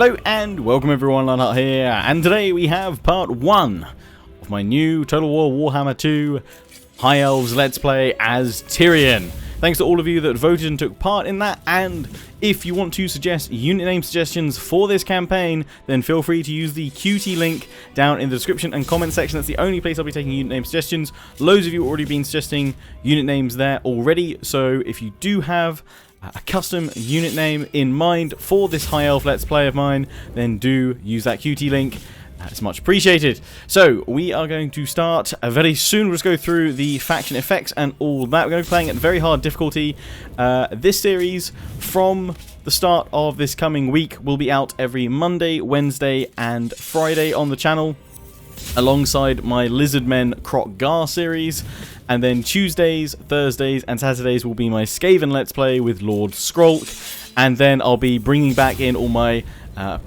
Hello and welcome everyone, Lionheart here, and today we have part 1 of my new Total War Warhammer 2 High Elves Let's Play as Tyrion. Thanks to all of you that voted and took part in that, and if you want to suggest unit name suggestions for this campaign, then feel free to use the QT link down in the description and comment section. That's the only place I'll be taking unit name suggestions. Loads of you have already been suggesting unit names there already, so if you do have a custom unit name in mind for this High Elf Let's Play of mine, then do use that QT link. That's much appreciated. So, we are going to start very soon. We'll just go through the faction effects and all that. We're going to be playing at very hard difficulty. This series, from the start of this coming week, will be out every Monday, Wednesday, and Friday on the channel, alongside my Lizardmen Croc Gar series. And then Tuesdays, Thursdays, and Saturdays will be my Skaven Let's Play with Lord Skrolk. And then I'll be bringing back in all my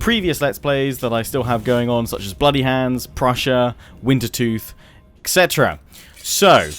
previous Let's Plays that I still have going on, such as Bloody Hands, Prussia, Wintertooth, etc. So,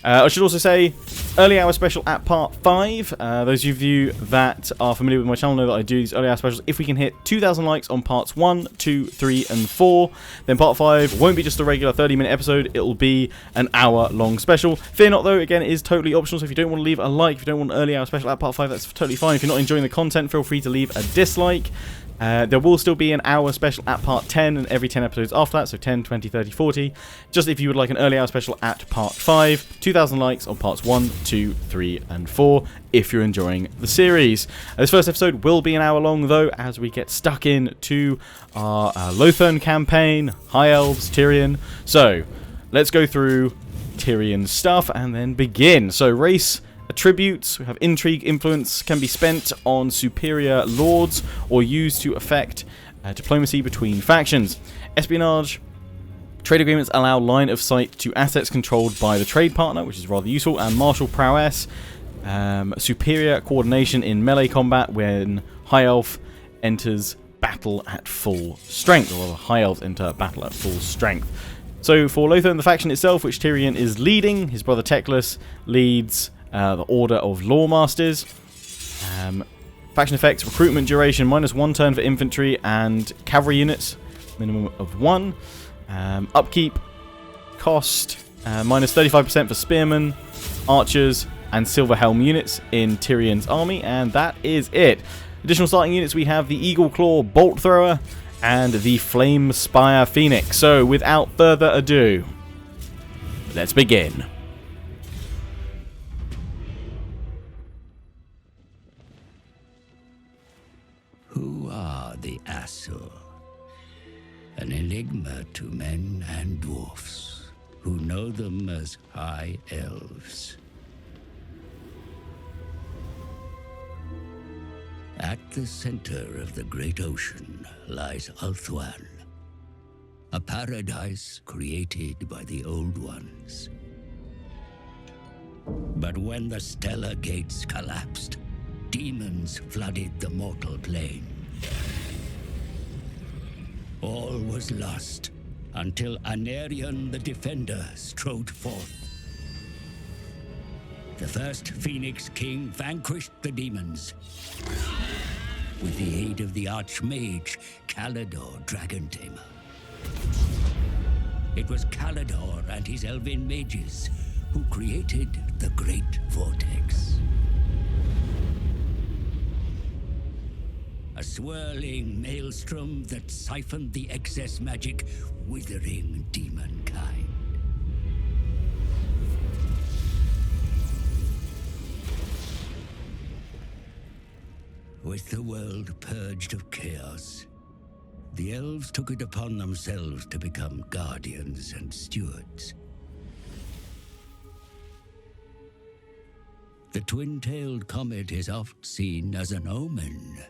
I should also say, early hour special at part 5. Those of you that are familiar with my channel know that I do these early hour specials. If we can hit 2,000 likes on parts 1, 2, 3, and 4, then part 5 won't be just a regular 30-minute episode. It will be an hour-long special. Fear not, though, again, it is totally optional. So if you don't want to leave a like, if you don't want an early hour special at part 5, that's totally fine. If you're not enjoying the content, feel free to leave a dislike. There will still be an hour special at part 10 and every 10 episodes after that, so 10, 20, 30, 40. Just if you would like an early hour special at part 5, 2,000 likes on parts 1, 2, 3, and 4 if you're enjoying the series. This first episode will be an hour long though, as we get stuck into our ULTHUAN campaign, High Elves, Tyrion. So, let's go through Tyrion's stuff and then begin. So, race attributes, we have intrigue, influence, can be spent on superior lords or used to affect diplomacy between factions. Espionage, trade agreements allow line of sight to assets controlled by the trade partner, which is rather useful. And martial prowess, superior coordination in melee combat when High Elf enters battle at full strength, or High Elves enter battle at full strength. So for ULTHUAN, the faction itself, which Tyrion is leading, his brother Teclis leads the Order of Lawmasters. Faction effects, recruitment duration, -1 turn for infantry and cavalry units, minimum of 1. Upkeep, cost, -35% for spearmen, archers, and silver helm units in Tyrion's army, and that is it. Additional starting units, we have the Eagle Claw Bolt Thrower and the Flame Spire Phoenix. So, without further ado, let's begin. Who are the Asur? An enigma to men and dwarfs, who know them as High Elves. At the center of the great ocean lies ULTHUAN, a paradise created by the Old Ones. But when the stellar gates collapsed, demons flooded the mortal plane. All was lost until Anarion the Defender strode forth. The first Phoenix King vanquished the demons with the aid of the Archmage Calador Dragon Tamer. It was Calador and his elven mages who created the Great Vortex. A swirling maelstrom that siphoned the excess magic, withering demonkind. With the world purged of chaos, the elves took it upon themselves to become guardians and stewards. The twin-tailed comet is oft seen as an omen.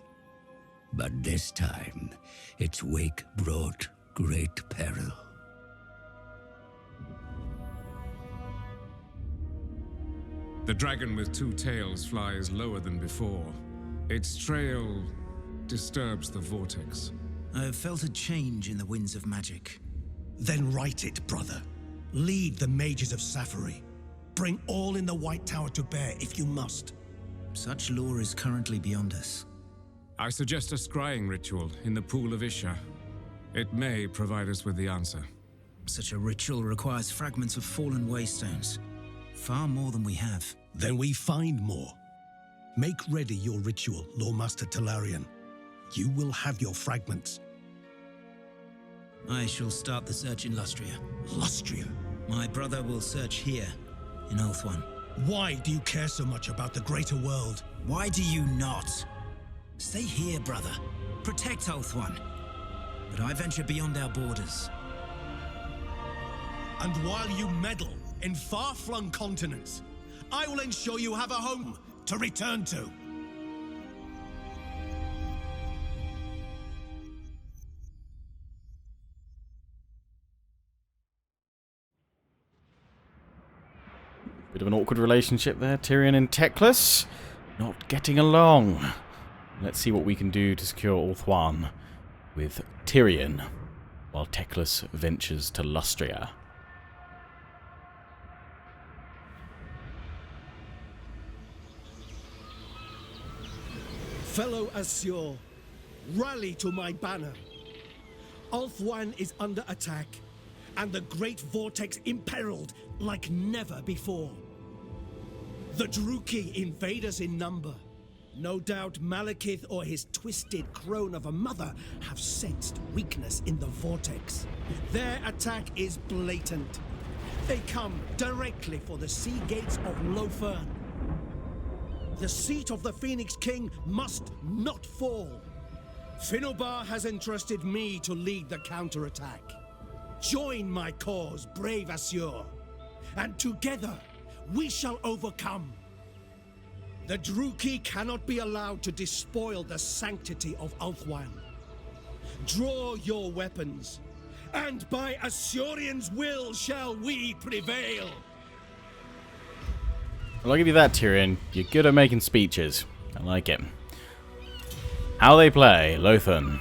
But this time, its wake brought great peril. The dragon with 2 tails flies lower than before. Its trail disturbs the vortex. I have felt a change in the winds of magic. Then write it, brother. Lead the mages of Safari. Bring all in the White Tower to bear if you must. Such lore is currently beyond us. I suggest a scrying ritual in the Pool of Isha. It may provide us with the answer. Such a ritual requires fragments of fallen waystones. Far more than we have. Then we find more. Make ready your ritual, Lawmaster Talarian. You will have your fragments. I shall start the search in Lustria. Lustria? My brother will search here, in ULTHUAN. Why do you care so much about the greater world? Why do you not? Stay here, brother. Protect ULTHUAN. But I venture beyond our borders. And while you meddle in far-flung continents, I will ensure you have a home to return to. Bit of an awkward relationship there, Tyrion and Teclis. Not getting along. Let's see what we can do to secure ULTHUAN with Tyrion, while Teclis ventures to Lustria. Fellow Azure, rally to my banner. ULTHUAN is under attack, and the Great Vortex imperiled like never before. The Druki invade us in number. No doubt Malekith or his twisted crone of a mother have sensed weakness in the Vortex. Their attack is blatant. They come directly for the sea gates of ULTHUAN. The seat of the Phoenix King must not fall. Finnobar has entrusted me to lead the counterattack. Join my cause, brave Azure, and together we shall overcome. The Druki cannot be allowed to despoil the sanctity of ULTHUAN. Draw your weapons, and by Azurian's will shall we prevail. Well, I'll give you that, Tyrion. You're good at making speeches. I like it. How they play, ULTHUAN.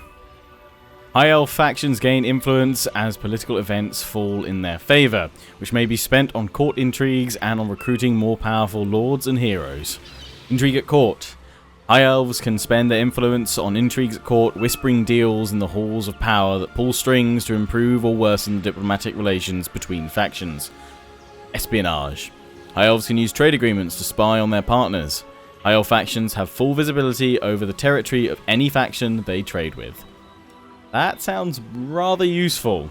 High Elf factions gain influence as political events fall in their favour, which may be spent on court intrigues and on recruiting more powerful lords and heroes. Intrigue at court. High Elves can spend their influence on intrigues at court, whispering deals in the halls of power that pull strings to improve or worsen the diplomatic relations between factions. Espionage. High Elves can use trade agreements to spy on their partners. High Elf factions have full visibility over the territory of any faction they trade with. That sounds rather useful.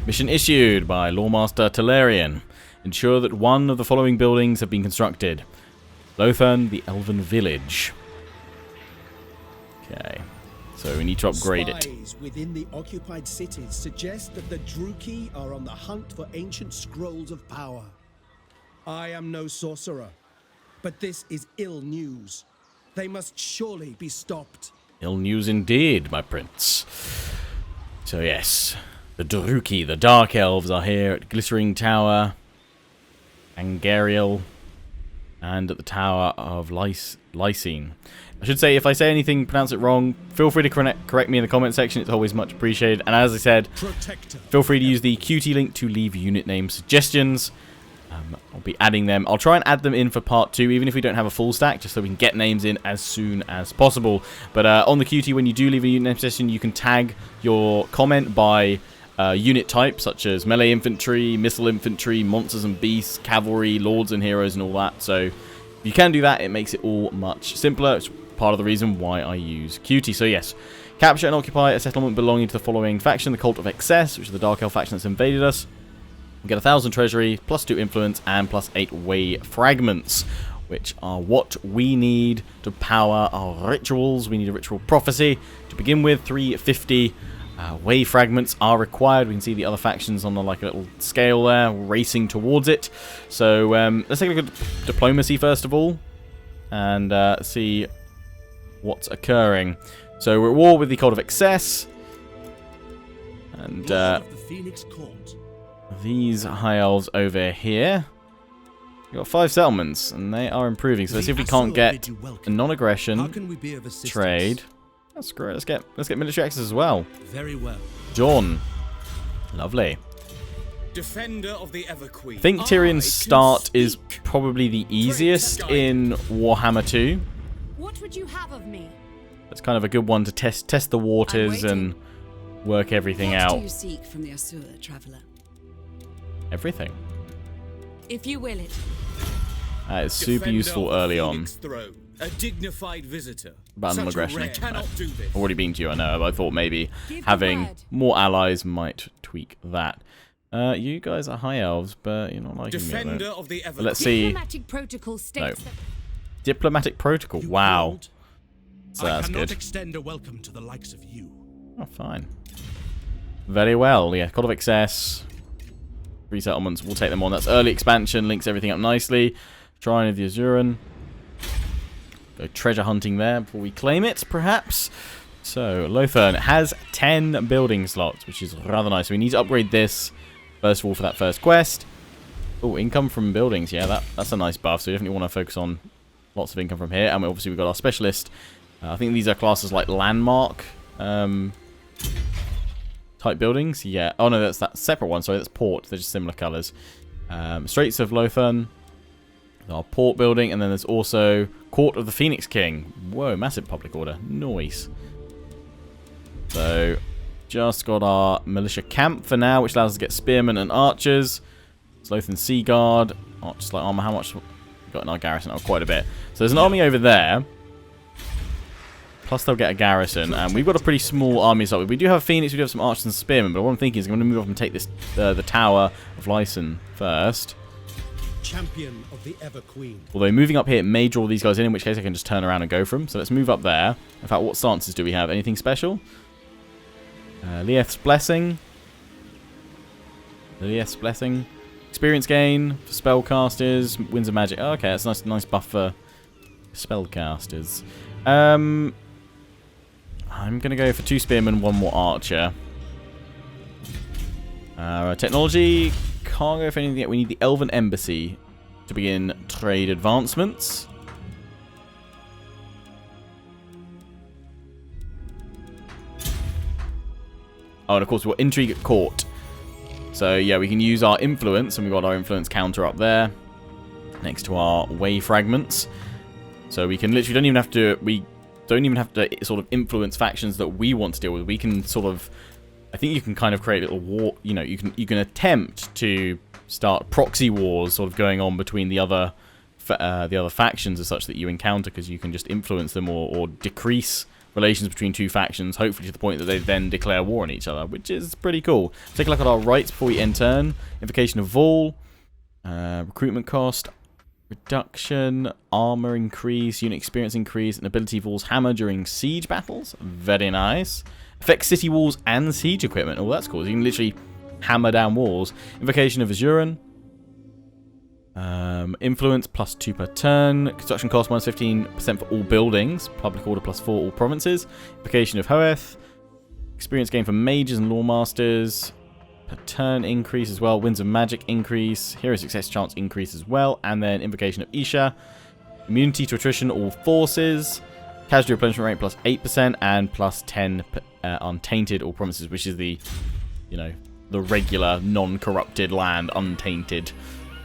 Mission issued by Lawmaster Talarian. Ensure that one of the following buildings have been constructed. ULTHUAN, the Elven Village. Okay, so we need to upgrade it. Spies within the occupied cities suggest that the Druki are on the hunt for ancient scrolls of power. I am no sorcerer, but this is ill news. They must surely be stopped. Ill news indeed, my prince. So yes, the Druki, the Dark Elves, are here at Glittering Tower, Angariel, and at the Tower of Lysine. I should say, if I say anything, pronounce it wrong, feel free to correct me in the comment section. It's always much appreciated. And as I said, feel free to use the QT link to leave unit name suggestions. I'll be adding them. I'll try and add them in for part 2, even if we don't have a full stack, just so we can get names in as soon as possible. But on the QT, when you do leave a unit name suggestion, you can tag your comment by unit type, such as melee infantry, missile infantry, monsters and beasts, cavalry, lords and heroes, and all that. So if you can do that, it makes it all much simpler. It's part of the reason why I use QT. So yes, capture and occupy a settlement belonging to the following faction: the Cult of Excess, which is the Dark Elf faction that's invaded us. We get 1,000 treasury, +2 influence, and +8 way fragments, which are what we need to power our rituals. We need a ritual prophecy to begin with. 350 way fragments are required. We can see the other factions on the like a little scale there, racing towards it. So let's take a look at diplomacy first of all, and see what's occurring. So we're at war with the Cult of Excess, and Lord of the Phoenix Court. These High Elves over here. We've got 5 settlements, and they are improving. So let's see if we can't get a non-aggression trade. That's great. Let's get military access as well. Very well. John. Lovely. Defender of the Everqueen. I think Tyrion's start is probably the easiest in Warhammer 2. What would you have of me? That's kind of a good one to test the waters and work everything out. What do you seek from the Asur, traveler? Everything. If you will it. It's super useful early on. Throne, a dignified visitor. Battle Such a aggression. rare cannot do this. Already been to you, I know, but I thought maybe Give having the word. more allies might tweak that. You guys are high elves, but you're not liking Defender me. Though. of the Everqueen. Let's see. Diplomatic protocol states that Diplomatic protocol. Wow. So I that's cannot good. extend a welcome to the likes of you. Oh, fine. Very well. Yeah, Cod of Excess. Resettlements. We'll take them on. That's early expansion. Links everything up nicely. Shrine of the ULTHUAN. Go treasure hunting there before we claim it, perhaps. So, ULTHUAN has 10 building slots, which is rather nice. We need to upgrade this, first of all, for that first quest. Oh, income from buildings. Yeah, that's a nice buff. So, we definitely want to focus on lots of income from here. And obviously, we've got our specialist. I think these are classes like landmark type buildings. Yeah. Oh, no, that's that separate one. Sorry, that's port. They're just similar colors. Straits of ULTHUAN. Our port building. And then there's also Court of the Phoenix King. Whoa, massive public order. Nice. So, just got our militia camp for now, which allows us to get spearmen and archers. ULTHUAN Sea Guard. Just like armor. How much we got in our garrison? Oh, quite a bit. So there's an army over there. Plus they'll get a garrison, and we've got a pretty small army. So we do have Phoenix, we do have some archers and spearmen, but what I'm thinking is I'm going to move up and take this the Tower of Lyson first. Champion of the Everqueen. Although moving up here may draw these guys in which case I can just turn around and go for them. So let's move up there. In fact, what stances do we have? Anything special? Lieth's Blessing. Lieth's Blessing. Experience gain for spellcasters. Winds of Magic. Oh, okay, that's a nice buff for spellcasters. I'm going to go for 2 spearmen, 1 more archer. Technology. Can't go for anything yet. We need the Elven Embassy to begin trade advancements. Oh, and of course we've got Intrigue at Court. So yeah, we can use our influence, and we've got our influence counter up there next to our way fragments. So we can literally we don't even have to sort of influence factions that we want to deal with. We can sort of, I think you can kind of create a little war, you know, you can attempt to start proxy wars sort of going on between the other factions as such that you encounter, because you can just influence them or decrease relations between two factions, hopefully to the point that they then declare war on each other, which is pretty cool. Take a look at our rights before we end turn. Invocation of Vol, recruitment cost, reduction, armor increase, unit experience increase, and ability Vol's hammer during siege battles. Very nice. Affects city walls and siege equipment. Oh, that's cool. So you can literally hammer down walls. Invocation of ULTHUAN. Influence plus 2 per turn. Construction cost minus 15% for all buildings. Public order plus 4 all provinces. Invocation of Hoeth. Experience gain for mages and lawmasters. Per turn increase as well. Winds of Magic increase. Hero success chance increase as well. And then Invocation of Isha. Immunity to attrition all forces. Casualty replenishment rate plus 8% and plus 10 untainted all provinces, which is the, you know, the regular non-corrupted land, untainted.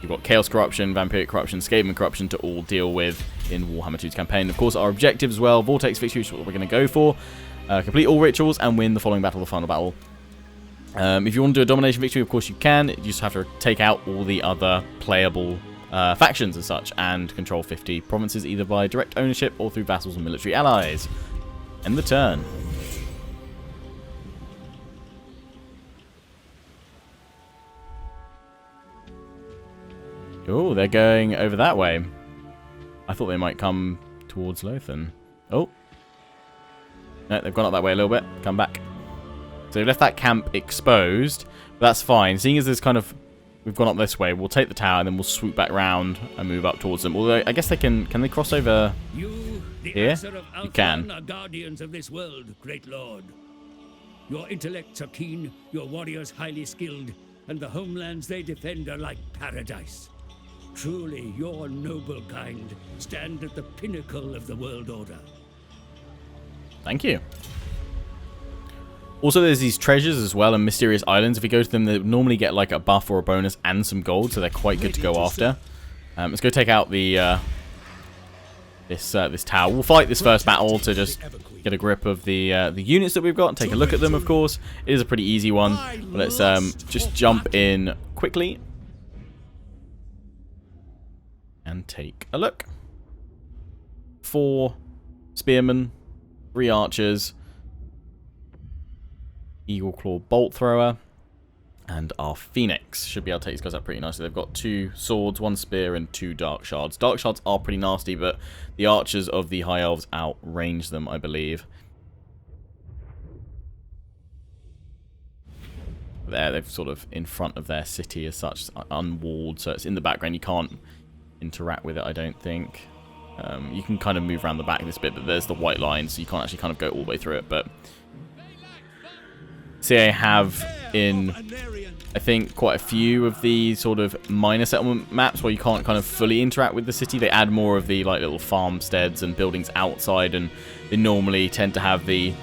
You've got Chaos Corruption, Vampiric Corruption, Skaven Corruption to all deal with in Warhammer 2's campaign. Of course, our objectives as well. Vortex Victory, which is what we're going to go for. Complete all rituals and win the following battle, the final battle. If you want to do a domination victory, of course you can. You just have to take out all the other playable factions and such, and control 50 provinces either by direct ownership or through vassals and military allies. End the turn. Oh, they're going over that way. I thought they might come towards ULTHUAN. Oh. No, they've gone up that way a little bit. Come back. So they've left that camp exposed. But that's fine. Seeing as there's kind of... We've gone up this way. We'll take the tower and then we'll swoop back round and move up towards them. Although, I guess they can... Can they cross over You, the here? Asur of You ULTHUAN, can. are guardians of this world, great lord. Your intellects are keen, your warriors highly skilled, and the homelands they defend are like paradise. Truly, your noble kind stand at the pinnacle of the world order. Thank you. Also, there's these treasures as well and mysterious islands. If you go to them, they normally get like a buff or a bonus and some gold, so they're quite good to go after. Let's go take out the this tower. We'll fight this first battle to just get a grip of the units that we've got and take a look at them, of course. It is a pretty easy one. But let's just jump in quickly and take a look. 4 spearmen, 3 archers, eagle claw bolt thrower, and our phoenix. Should be able to take these guys out pretty nicely. They've got 2 swords, 1 spear, and 2 dark shards. Dark shards are pretty nasty, but the archers of the high elves outrange them, I believe. There, they're sort of in front of their city as such, unwalled, so it's in the background. You can't interact with it, I don't think. You can kind of move around the back of this bit, but there's the white line, so you can't actually kind of go all the way through it. But see, I have in, I think, quite a few of the sort of minor settlement maps where you can't kind of fully interact with the city. They add more of the like little farmsteads and buildings outside, and they normally tend to have the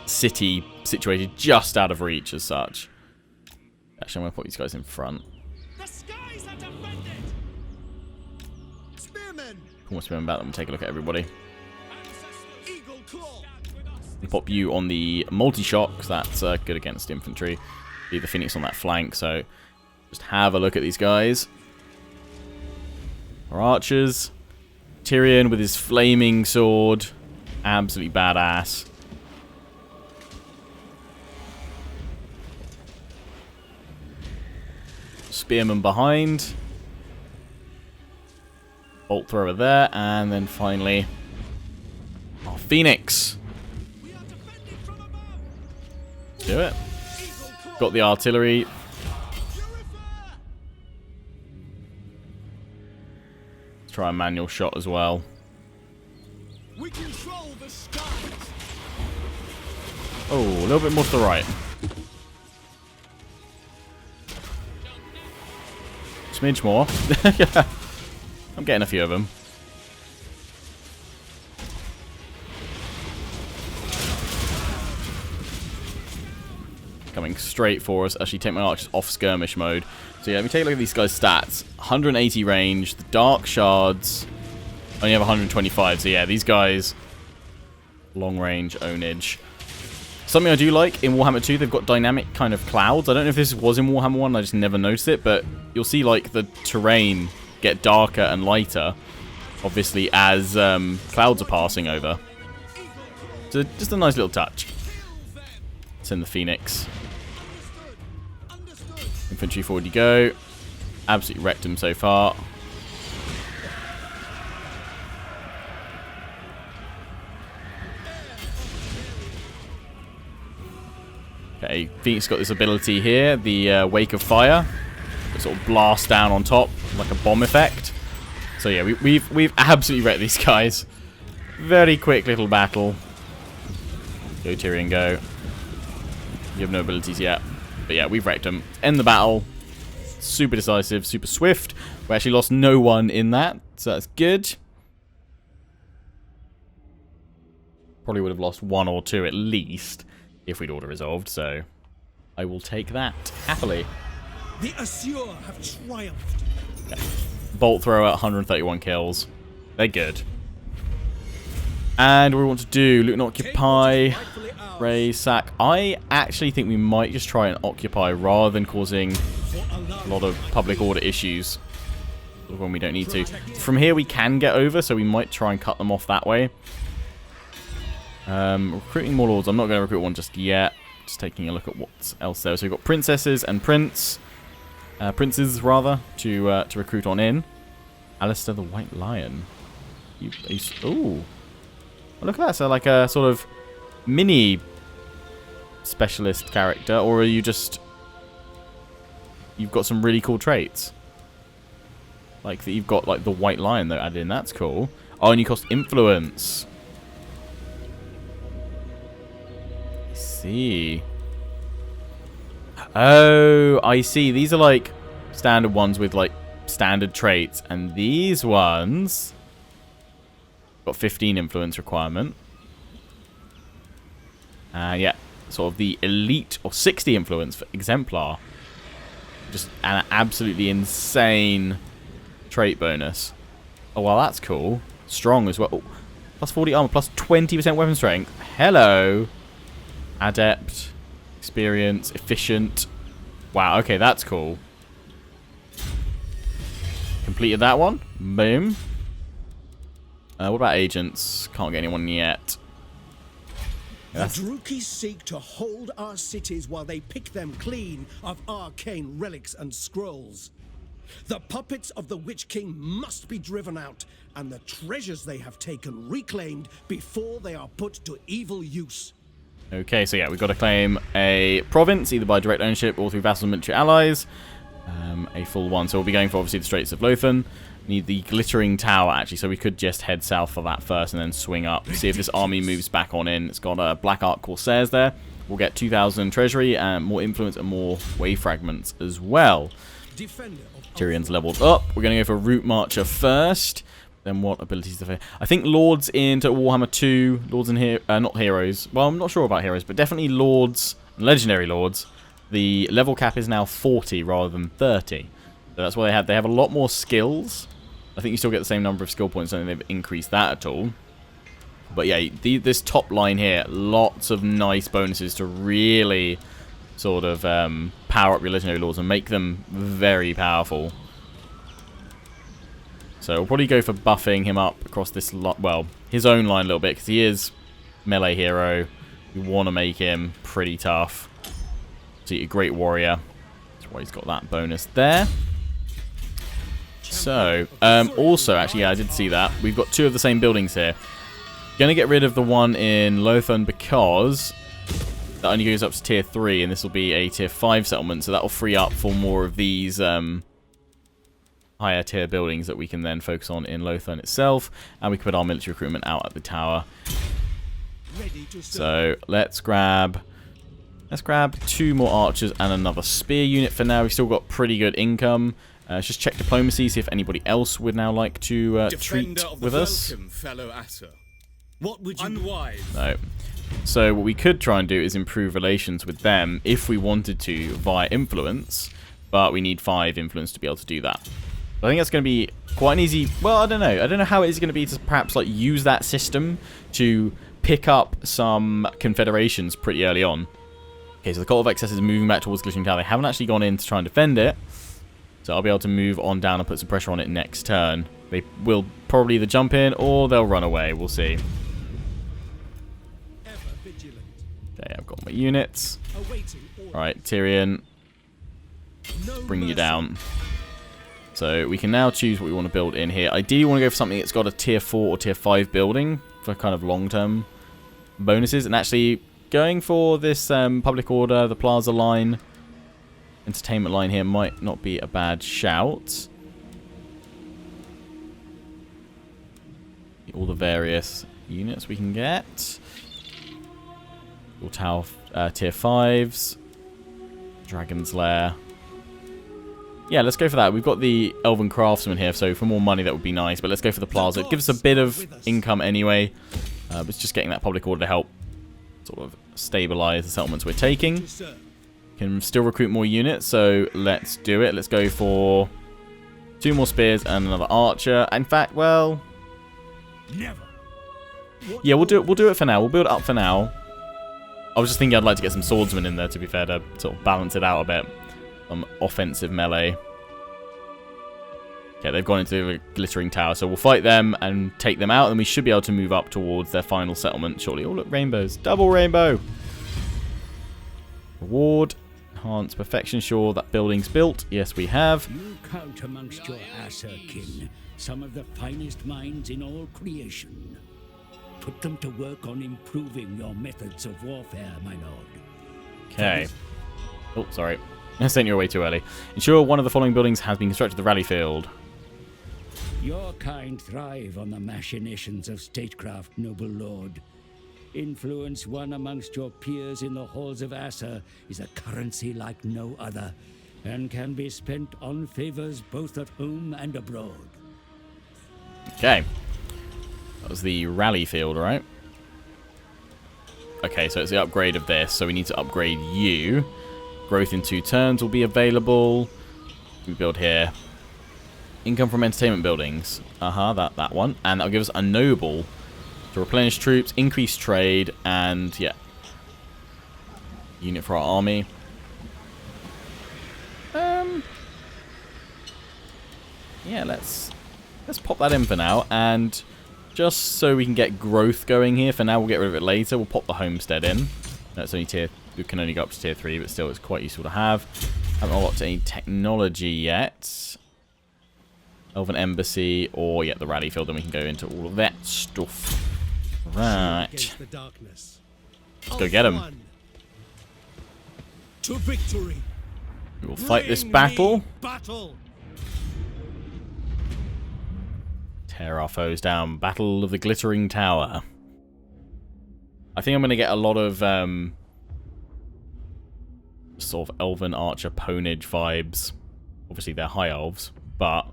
city situated just out of reach as such. Actually, I'm going to put these guys in front. The skies are defended. Spearmen. Come on, spearmen back. Let me take a look at everybody. Eagle claw. And pop you on the multi-shot, because that's good against infantry. Be the phoenix on that flank, so just have a look at these guys. Our archers. Tyrion with his flaming sword. Absolutely badass. Spearman behind. Bolt thrower there, and then finally our phoenix. Let's do it. Got the artillery. Let's try a manual shot as well. We control the skies. Oh, a little bit more to the right. Smidge more. I'm getting a few of them. Coming straight for us. Actually, take my archers off skirmish mode. So yeah, let me take a look at these guys' stats. 180 range. The dark shards only have 125. So yeah, these guys, long range ownage. Something I do like in Warhammer 2, they've got dynamic kind of clouds. I don't know if this was in Warhammer 1, I just never noticed it, but you'll see like the terrain get darker and lighter, obviously, as clouds are passing over. So just a nice little touch. Send the phoenix. Infantry forward you go. Absolutely wrecked him so far. Okay, Phoenix got this ability here, the Wake of Fire. It sort of blast down on top like a bomb effect. So yeah, we've absolutely wrecked these guys. Very quick little battle. Go Tyrion, go. You have no abilities yet, but yeah, we've wrecked them. End the battle. Super decisive, super swift. We actually lost no one in that, so that's good. Probably would have lost 1 or 2 at least if we'd auto-resolved, so I will take that happily. The Assur have triumphed. Okay. Bolt thrower, 131 kills. They're good. And what we want to do, loot and occupy, Ray, sack. I actually think we might just try and occupy rather than causing a lot of public order issues when we don't need to. From here we can get over, so we might try and cut them off that way. Recruiting more lords. I'm not going to recruit one just yet. Just taking a look at what's else there. So we've got princesses and princes rather to recruit on in. Alistair the White Lion. Ooh, look at that. So like a sort of mini specialist character, or are you just, you've got some really cool traits? Like that, you've got like the White Lion though added in. That's cool. Oh, and you cost influence. See. Oh, I see. These are like standard ones with like standard traits, and these ones got 15 influence requirement. Yeah, sort of the elite or 60 influence for exemplar. Just an absolutely insane trait bonus. Oh well, that's cool. strong as well. Oh, plus 40 armor, plus 20% weapon strength. Hello. Adept, experience, efficient. Wow, okay, that's cool. Completed that one. Boom. What about agents? Can't get anyone yet. The Druki seek to hold our cities while they pick them clean of arcane relics and scrolls. The puppets of the Witch King must be driven out, and the treasures they have taken reclaimed before they are put to evil use. Okay, so yeah, we've got to claim a province, either by direct ownership or through vassal military allies. A full one. So we'll be going for, obviously, the Straits of ULTHUAN. We need the Glittering Tower, actually, so we could just head south for that first and then swing up. See if this army moves back on in. It's got Black Ark Corsairs there. We'll get 2,000 treasury and more influence and more wave fragments as well. Tyrion's leveled up. We're going to go for Route Marcher first. Then what abilities do they? I think Lords in Total Warhammer 2, Lords and not Heroes. Well, I'm not sure about Heroes, but definitely Lords, Legendary Lords. The level cap is now 40 rather than 30. So that's what they have. They have a lot more skills. I think you still get the same number of skill points. I don't think they've increased that at all. But yeah, this top line here, lots of nice bonuses to really sort of power up your Legendary Lords and make them very powerful. So we'll probably go for buffing him up across this well, his own line a little bit, because he is melee hero. We want to make him pretty tough. So a great warrior. That's why he's got that bonus there. So, also, actually, yeah, I did see that. We've got two of the same buildings here. Going to get rid of the one in ULTHUAN because that only goes up to tier 3, and this will be a tier 5 settlement, so that will free up for more of these higher tier buildings that we can then focus on in ULTHUAN itself, and we can put our military recruitment out at the tower. So let's grab 2 more archers and another spear unit for now. We've still got pretty good income. Let's just check diplomacy, see if anybody else would now like to treat with us. Fellow Asser. What would you unwise? No. So what we could try and do is improve relations with them if we wanted to via influence, but we need 5 influence to be able to do that. I think that's going to be quite an easy... Well, I don't know. I don't know how it is going to be to perhaps like use that system to pick up some confederations pretty early on. Okay, so the Cult of Excess is moving back towards Glittering Tower. They haven't actually gone in to try and defend it. So I'll be able to move on down and put some pressure on it next turn. They will probably either jump in or they'll run away. We'll see. Okay, I've got my units. Alright, Tyrion. Bring you down. So we can now choose what we want to build in here. Ideally, we want to go for something that's got a tier 4 or tier 5 building for kind of long-term bonuses. And actually, going for this public order, the plaza line, entertainment line here might not be a bad shout. All the various units we can get. All tower tier 5s. Dragon's Lair. Yeah, let's go for that. We've got the Elven Craftsman here, so for more money that would be nice. But let's go for the plaza. It gives us a bit of income anyway. But it's just getting that public order to help sort of stabilize the settlements we're taking. Can still recruit more units, so let's do it. Let's go for 2 more spears and another archer. In fact, well... Yeah, we'll do it for now. We'll build it up for now. I was just thinking I'd like to get some swordsmen in there, to be fair, to sort of balance it out a bit. Some offensive melee. Okay, they've gone into the Glittering Tower, so we'll fight them and take them out, and we should be able to move up towards their final settlement shortly. Oh, look, rainbows. Double rainbow! Reward. Enhance perfection. Sure, that building's built. Yes, we have. You count amongst your Asser kin some of the finest minds in all creation. Put them to work on improving your methods of warfare, my lord. Okay. Oh, sorry. I sent you away too early. Ensure one of the following buildings has been constructed: the rally field. Your kind thrive on the machinations of statecraft, noble lord. Influence won amongst your peers in the halls of Asser is a currency like no other, and can be spent on favors both at home and abroad. Okay. That was the rally field, right? Okay, so it's the upgrade of this, so we need to upgrade you. Growth in 2 turns will be available. We build here. Income from entertainment buildings. That one. And that'll give us a noble to replenish troops, increase trade, and yeah. Unit for our army. Yeah, let's pop that in for now, and just so we can get growth going here. For now, we'll get rid of it later. We'll pop the homestead in. That's only we can only go up to tier 3, but still, it's quite useful to have. Haven't unlocked any technology yet. Elven Embassy, or yeah, the Rally Field, then we can go into all of that stuff. Right. Let's go get him. To victory. We will fight this battle. Tear our foes down. Battle of the Glittering Tower. I think I'm going to get a lot of sort of Elven Archer Ponage vibes. Obviously, they're High Elves, but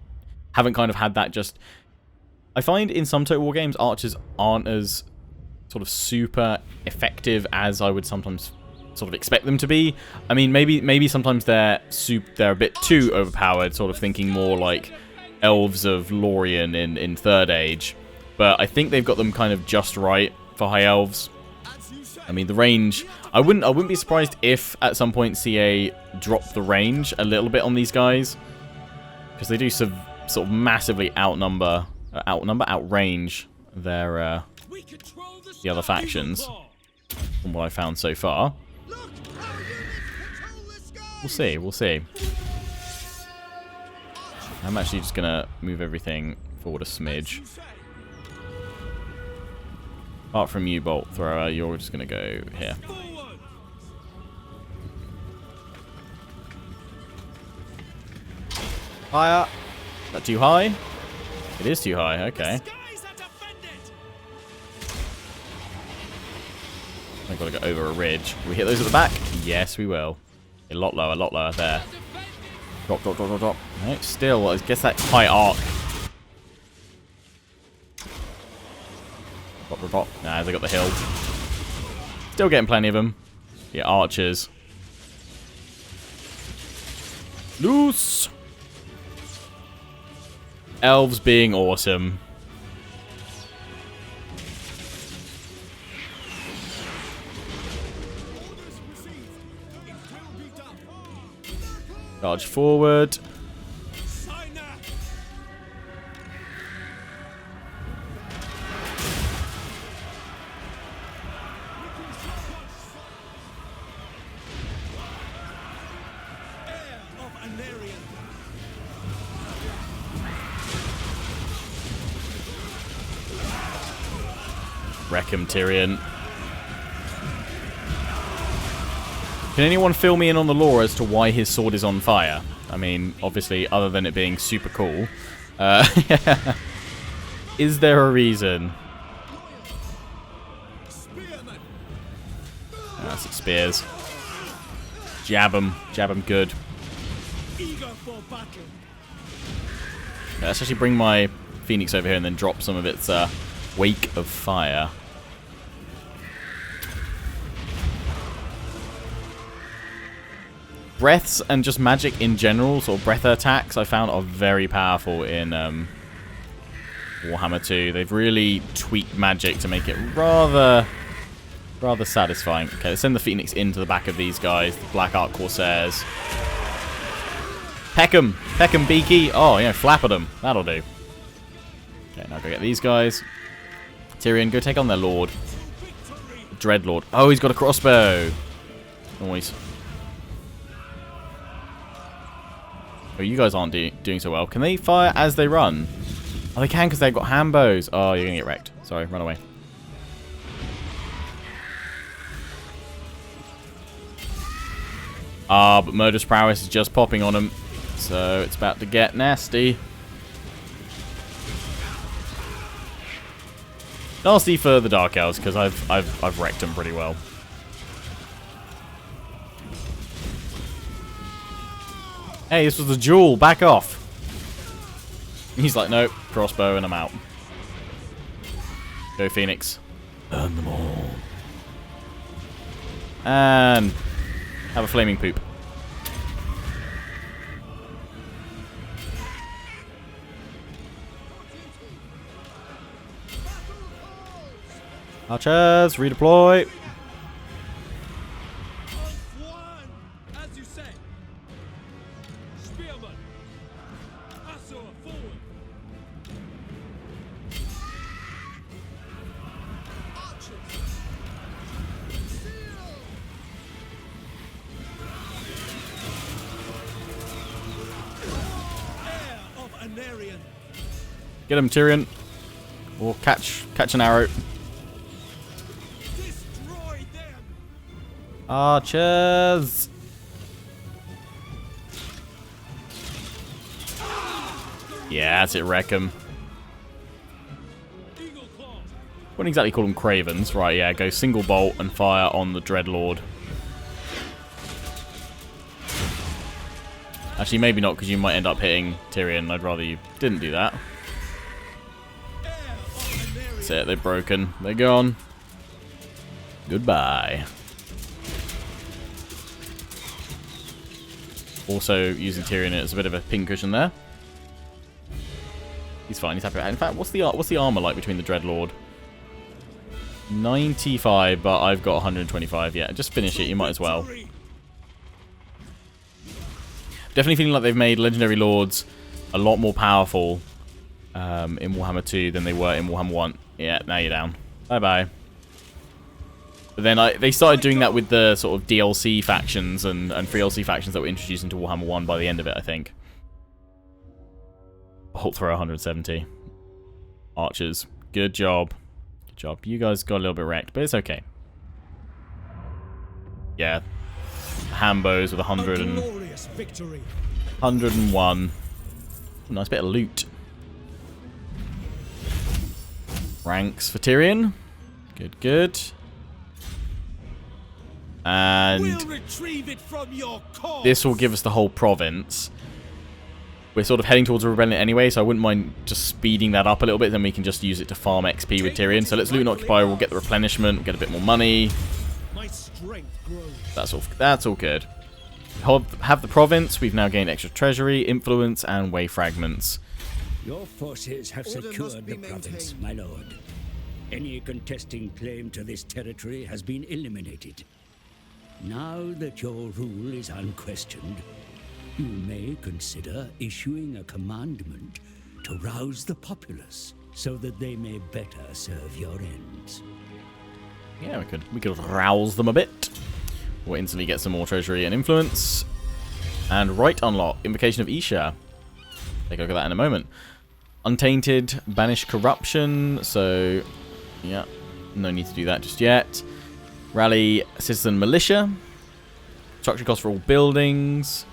haven't kind of had that just... I find in some Total War games, Archers aren't as sort of super effective as I would sometimes sort of expect them to be. I mean, maybe sometimes they're a bit too overpowered, sort of thinking more like Elves of Lorien in Third Age. But I think they've got them kind of just right for High Elves. I mean, the range... I wouldn't be surprised if at some point CA drop the range a little bit on these guys, because they do sort of massively outrange their the other factions from what I found so far. We'll see. I'm actually just gonna move everything forward a smidge. Apart from you, Bolt Thrower, you're just gonna go here. Higher. Is that too high? It is too high, okay. I've got to go over a ridge. Can we hit those at the back? Yes, we will. A lot lower there. Drop. No, still, I guess that high arc. Drop. Nah, they got the hill. Still getting plenty of them. Yeah, archers. Loose! Elves being awesome. Charge forward. Wreck him, Tyrion. Can anyone fill me in on the lore as to why his sword is on fire? I mean, obviously, other than it being super cool. Is there a reason? That's it, spears. Jab him good. Let's actually bring my Phoenix over here and then drop some of its wake of fire. Breaths and just magic in general, sort of breath attacks, I found are very powerful in Warhammer 2. They've really tweaked magic to make it rather satisfying. Okay, let's send the Phoenix into the back of these guys, the Black Ark Corsairs. Peck 'em, Beaky. Oh, yeah, flap at them. That'll do. Okay, now go get these guys. Tyrion, go take on their lord. Dreadlord. Oh, he's got a crossbow. Noise. Oh, you guys aren't doing so well. Can they fire as they run? Oh, they can because they've got hand bows. Oh, you're going to get wrecked. Sorry, run away. Ah, but Murderous Prowess is just popping on them. So it's about to get nasty. Nasty for the Dark Elves because I've wrecked them pretty well. Hey, this was a duel. Back off. He's like, nope, crossbow, and I'm out. Go, Phoenix. Burn them all. And have a flaming poop. Archers, redeploy. ULTHUAN, as you say. Spearman. Asur forward. Archers. Seal. Heir of Anarion. Get him, Tyrion. Or catch an arrow. Destroy them. Archers. Yeah, that's it, wreck 'em. Eagle claw. Wouldn't exactly call them cravens. Right, yeah, go single bolt and fire on the Dreadlord. Actually, maybe not, because you might end up hitting Tyrion. I'd rather you didn't do that. Heir of Anarion. That's it, they're broken. They're gone. Goodbye. Also, using Tyrion as a bit of a pincushion there. He's fine, he's happy. In fact, what's the armor like between the Dreadlord? 95, but I've got 125. Yeah, just finish it, you might as well. Victory. Definitely feeling like they've made Legendary Lords a lot more powerful in Warhammer 2 than they were in Warhammer 1. Yeah, now you're down. Bye-bye. But then they started doing that with the sort of DLC factions and free DLC factions that were introduced into Warhammer 1 by the end of it, I think. Bolt throw 170. Archers. Good job. Good job. You guys got a little bit wrecked, but it's okay. Yeah. Hambos with 100 and Glorious victory. 101. Nice bit of loot. Ranks for Tyrion. Good, good. And We'll retrieve it from your corpse. this will give us the whole province. We're sort of heading towards a rebellion anyway, so I wouldn't mind just speeding that up a little bit. Then we can just use it to farm XP with Tyrion. So let's loot and occupy. We'll get the replenishment. We'll get a bit more money. My strength grows. That's all good. Have the province. We've now gained extra treasury, influence, and way fragments. Your forces have Order must secured be the province, maintained. my lord. Any contesting claim to this territory has been eliminated. Now that your rule is unquestioned, you may consider issuing a commandment to rouse the populace so that they may better serve your ends. Yeah, we could rouse them a bit. We'll instantly get some more treasury and influence. And right unlock. Invocation of Isha. Take a look at that in a moment. Untainted, banish corruption. So, yeah, no need to do that just yet. Rally citizen militia. Construction costs for all buildings.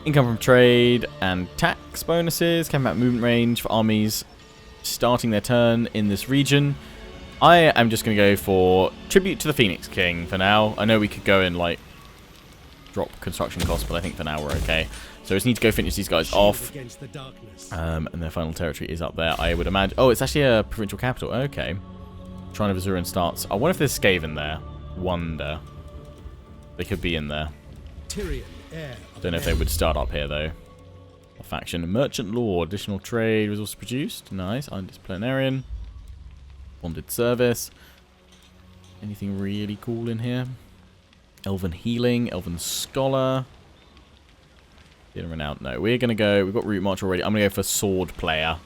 Income from trade and tax bonuses. Combat movement range for armies starting their turn in this region. I am just going to go for tribute to the Phoenix King for now. I know we could go and like drop construction costs, but I think for now we're okay. So we just need to go finish these guys off. Against the darkness. And their final territory is up there, I would imagine. Oh, it's actually a provincial capital. Okay. Shrine of Azuran starts. I wonder if there's Skaven there. Wonder. They could be in there. Tyrion, heir of Don't know if they would start up here, though. A faction. Merchant Lord. Additional trade was also produced. Nice. Undisciplinarian. Bonded service. Anything really cool in here? Elven healing. Elven scholar. Didn't run out. No, we're going to go... We've got route march already. I'm going to go for sword player.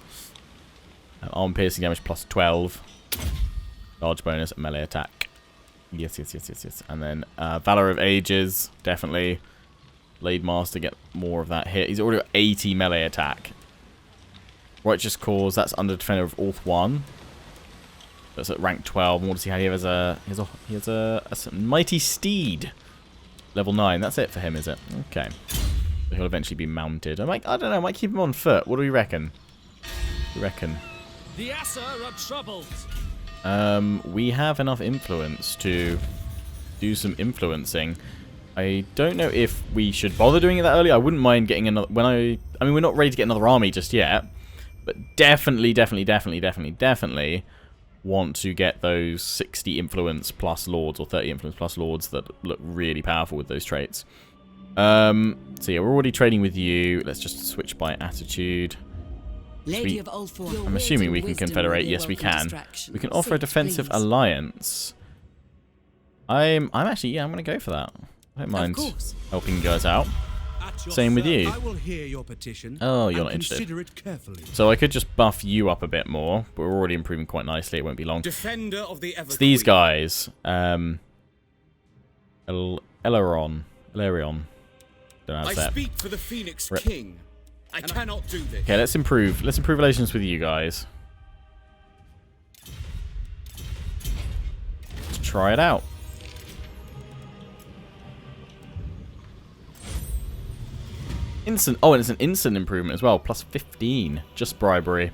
Arm piercing damage plus 12. Large bonus. Melee attack. Yes. And then Valor of Ages. Definitely. Blade Master, get more of that hit. He's already got 80 melee attack. Righteous Cause, that's under Defender of ULTHUAN. That's at rank 12. I want to see how he has a Mighty Steed. Level 9. That's it for him, is it? Okay. So he'll eventually be mounted. I don't know, I might keep him on foot. What do we reckon? The Asur are troubled. We have enough influence to do some influencing. I don't know if we should bother doing it that early. I wouldn't mind getting another... I mean, we're not ready to get another army just yet. But definitely want to get those 60 influence plus lords or 30 influence plus lords that look really powerful with those traits. So yeah, we're already trading with you. Let's just switch by attitude. Lady of ULTHUAN. I'm assuming we can confederate. Yes, we can. We can offer a defensive alliance. I'm actually, yeah, I'm going to go for that. I don't mind helping you guys out. Same with you. I will hear your petition. Oh, you're not interested. Consider it carefully. So I could just buff you up a bit more, but we're already improving quite nicely. It won't be long. Defender of the Ever It's these guys. Ilarion. Don't know how to say it. I speak for the Phoenix King. I cannot do this. Okay, let's improve. Let's improve relations with you guys. Let's try it out. Instant. Oh, and it's an instant improvement as well. Plus 15. Just bribery.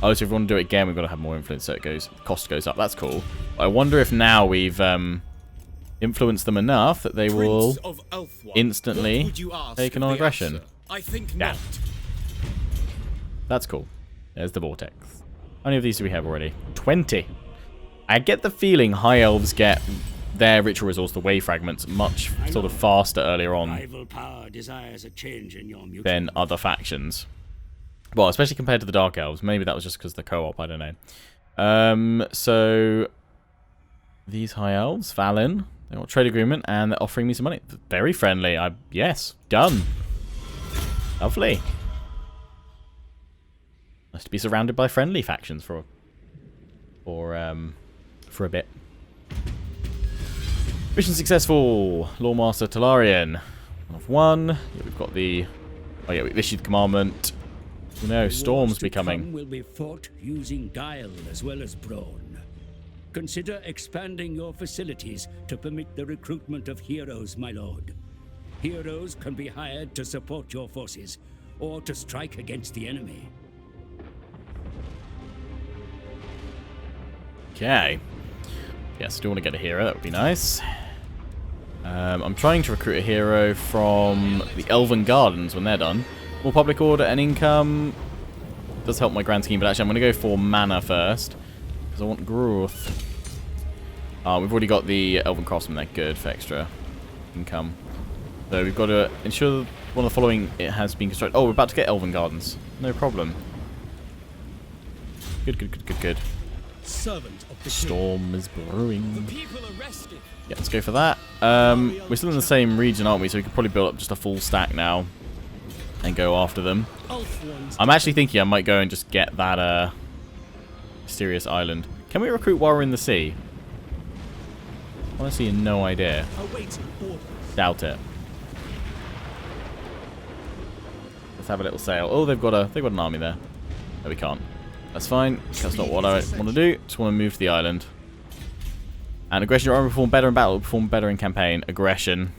Oh, so if we want to do it again, we've got to have more influence, so it goes. Cost goes up. That's cool. I wonder if now we've influenced them enough that they will instantly take an aggression. I think Yeah. not. That's cool. There's the vortex. How many of these do we have already? 20. I get the feeling High Elves get their ritual resource, the wave fragments, much sort of faster earlier on Rival power desires a change in your mutual. than other factions. Well, especially compared to the Dark Elves. Maybe that was just because of the co-op, I don't know. So these High Elves, Valen, they want a trade agreement and they're offering me some money. Very friendly. Yes, done. Lovely. Nice to be surrounded by friendly factions for a bit. Mission successful. Lawmaster Tyrion. 1 of 1. Yeah, we've got the. Oh yeah, we've issued the commandment. Oh no, storms becoming. Will be fought using guile as well as brawn. Consider expanding your facilities to permit the recruitment of heroes, my lord. Heroes can be hired to support your forces or to strike against the enemy. Okay. Yes, do want to get a hero. That would be nice. I'm trying to recruit a hero from the Elven Gardens when they're done. More public order and income does help my grand scheme, but actually I'm going to go for mana first because I want growth. We've already got the Elven Craftsman there. Good for extra income. So we've got to ensure one of the following it has been constructed. Oh, we're about to get Elven Gardens. No problem. Good. Servant of the Storm is brewing. People arrested. Yeah, let's go for that. We're still in the same region, aren't we? So we could probably build up just a full stack now and go after them. I'm actually thinking I might go and just get that mysterious island. Can we recruit while we're in the sea? Honestly, no idea. Doubt it. Let's have a little sail. Oh, they've got an army there. No, we can't. That's fine. That's not what I want to do. Just want to move to the island. And aggression, your army perform better in battle, perform better in campaign. Aggression.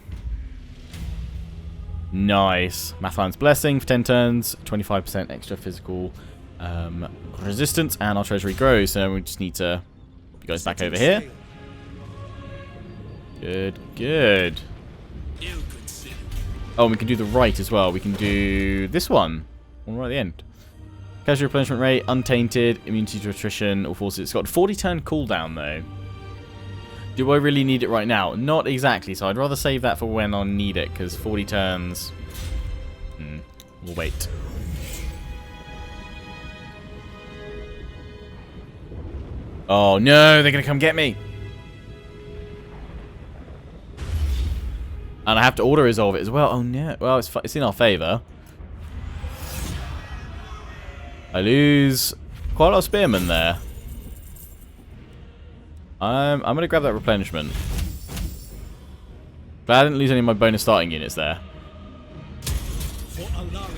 Nice. Mathlan's Blessing for 10 turns. 25% extra physical resistance. And our treasury grows. So we just need to put you guys back over here. Good. Oh, and we can do the right as well. We can do this one. One right at the end. Casual replenishment rate, untainted, immunity to attrition, all forces. It's got a 40 turn cooldown though. Do I really need it right now? Not exactly, so I'd rather save that for when I need it, because 40 turns... we'll wait. Oh no, they're going to come get me! And I have to auto-resolve it as well. Oh no, well, it's in our favour. I lose quite a lot of spearmen there. I'm going to grab that replenishment. Glad I didn't lose any of my bonus starting units there. That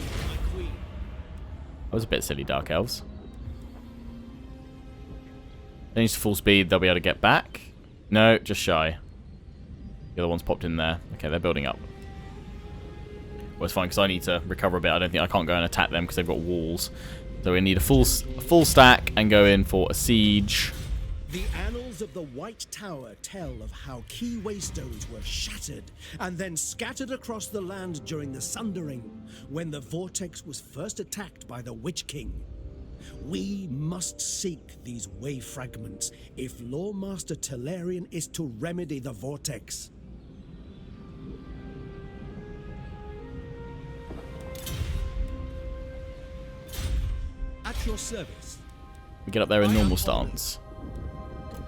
was a bit silly, Dark Elves. Change to full speed, they'll be able to get back. No, just shy. The other one's popped in there. Okay, they're building up. Well, it's fine because I need to recover a bit. I can't go and attack them because they've got walls. So we need a full stack and go in for a siege. The annals of the White Tower tell of how key waystones were shattered and then scattered across the land during the Sundering, when the Vortex was first attacked by the Witch King. We must seek these wave fragments if Lawmaster Tyrion is to remedy the Vortex. your service. We get up there in normal stance.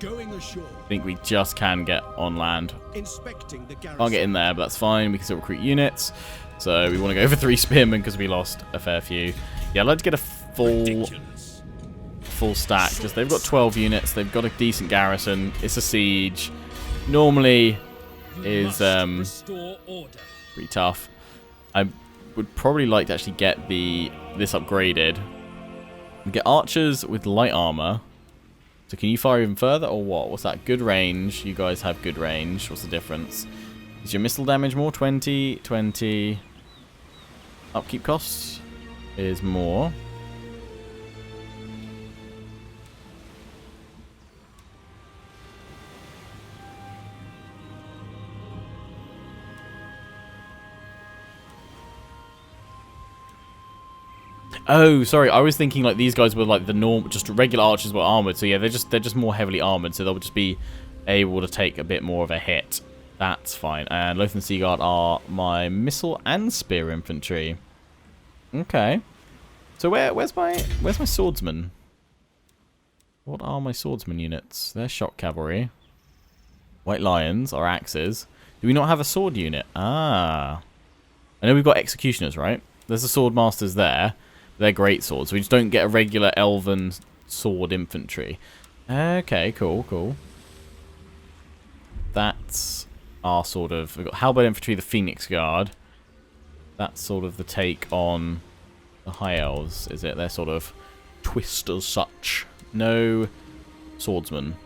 Going ashore. I think we just can get on land. Inspecting the garrison. Can't get in there, but that's fine. We can still recruit units. So we want to go for 3 spearmen because we lost a fair few. Yeah, I'd like to get a full stack. Just they've got 12 units. They've got a decent garrison. It's a siege. Normally is pretty tough. I would probably like to actually get this upgraded. We get archers with light armor. So can you fire even further or what? What's that? Good range. You guys have good range. What's the difference? Is your missile damage more? 20, 20. Upkeep costs is more. Oh, sorry. I was thinking like these guys were like the norm, just regular archers were armored. So yeah, they're just more heavily armored. So they'll just be able to take a bit more of a hit. That's fine. And Lothran Sea Guard are my missile and spear infantry. Okay. So where's my swordsman? What are my swordsman units? They're shock cavalry. White lions are axes. Do we not have a sword unit? Ah. I know we've got executioners, right? There's the sword masters there. They're great swords. We just don't get a regular elven sword infantry. Okay, cool, cool. That's our sort of... We've got halberd infantry, the Phoenix Guard. That's sort of the take on the High Elves, is it? They're sort of twist as such. No swordsman.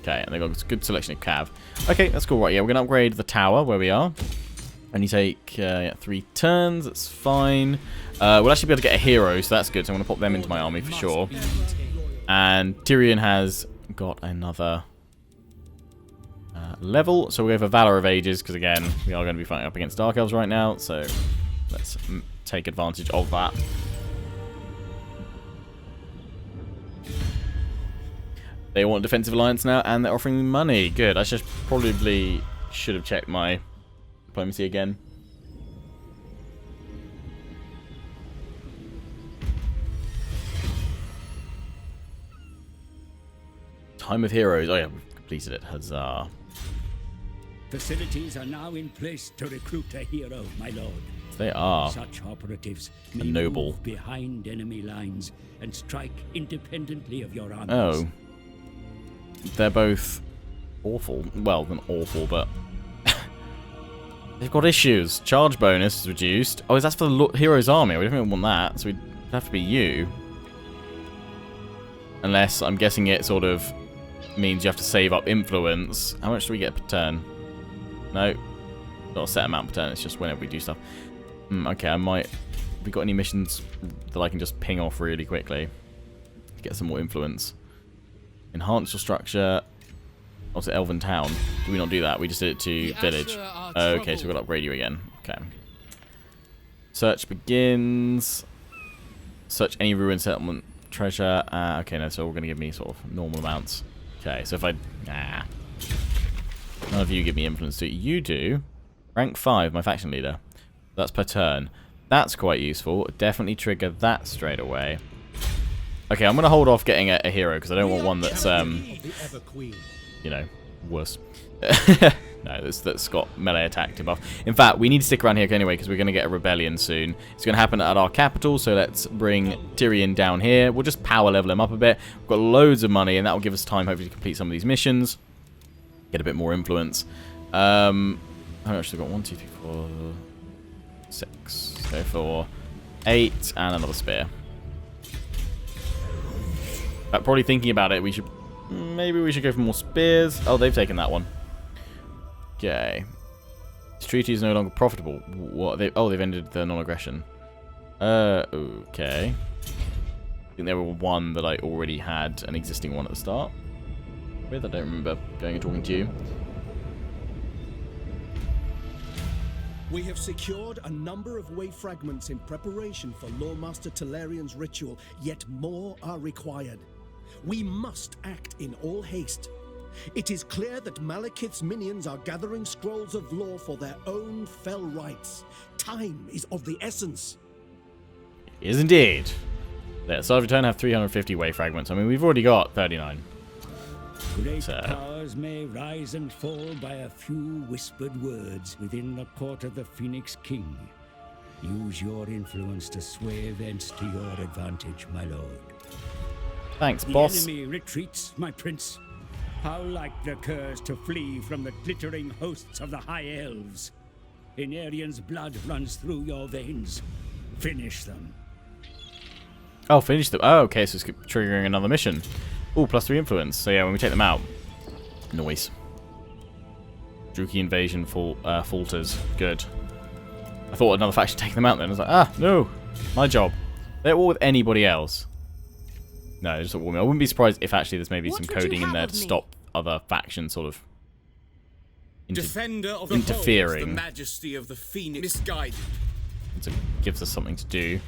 Okay, and they've got a good selection of cav. Okay, that's cool. Right, yeah, we're going to upgrade the tower where we are. And you take 3 turns, that's fine. We'll actually be able to get a hero, so that's good. So I'm going to pop them into my army for sure. And Tyrion has got another level. So we have a Valor of Ages, because again, we are going to be fighting up against Dark Elves right now. So let's take advantage of that. They want Defensive Alliance now, and they're offering me money. Good. I probably should have checked my diplomacy again. Time of Heroes. Oh yeah, we've completed it. Huzzah. Facilities are now in place to recruit a hero, my lord. They are. Such operatives may noble. move behind enemy lines and strike independently of your armies. Oh. They're both awful. Well, not awful, but they've got issues. Charge bonus is reduced. Oh, that's for the hero's army. We don't want that, so we'd have to be you. Unless, I'm guessing it sort of means you have to save up influence. How much do we get per turn? No. Not a set amount per turn, it's just whenever we do stuff. Okay, I might... Have we got any missions that I can just ping off really quickly? Get some more influence. Enhance your structure. Also, Elven Town. Do we not do that? We just did it to Village. Okay, so we've got to upgrade you again. Okay. Search begins. Search any ruined settlement treasure. Okay, no, so we're going to give me sort of normal amounts. Okay, so if I... Nah. None of you give me influence to it. You do. Rank 5, my faction leader. That's per turn. That's quite useful. Definitely trigger that straight away. Okay, I'm going to hold off getting a hero because I don't want one that's, you know, worse. No, that's got melee attack to buff. In fact, we need to stick around here anyway because we're going to get a rebellion soon. It's going to happen at our capital, so let's bring Tyrion down here. We'll just power level him up a bit. We've got loads of money, and that will give us time, hopefully, to complete some of these missions. Get a bit more influence. How much have we got? 1, 2, 3, 4, 6. Go for 8, and another spear. Probably thinking about it, maybe we should go for more spears. Oh, they've taken that one. Okay. This treaty is no longer profitable. What? They've ended the non-aggression. Okay. I think there were one that I already had an existing one at the start. I don't remember going and talking to you. We have secured a number of way fragments in preparation for Lawmaster Talarian's ritual, yet more are required. We must act in all haste. It is clear that Malekith's minions are gathering scrolls of law for their own fell rights. Time is of the essence. It is indeed. Yeah, so I've returned have 350 wave fragments. I mean, we've already got 39. Great powers may rise and fall by a few whispered words within the court of the Phoenix King. Use your influence to sway events to your advantage, my lord. Thanks, boss. The enemy retreats, my prince. How like the curs to flee from the glittering hosts of the High Elves. Inarian's blood runs through your veins. Finish them. Oh, finish them. Oh, okay, so it's triggering another mission. Oh, +3 influence. So yeah, when we take them out. Noise. Druki invasion falters. Good. I thought another faction take them out then. I was like, ah, no. My job. They're at war with anybody else. No, they're just at war with me. I wouldn't be surprised if actually there's maybe some coding in there to stop other factions sort of Defender of the interfering. Halls, the majesty of the Phoenix misguided. So it gives us something to do.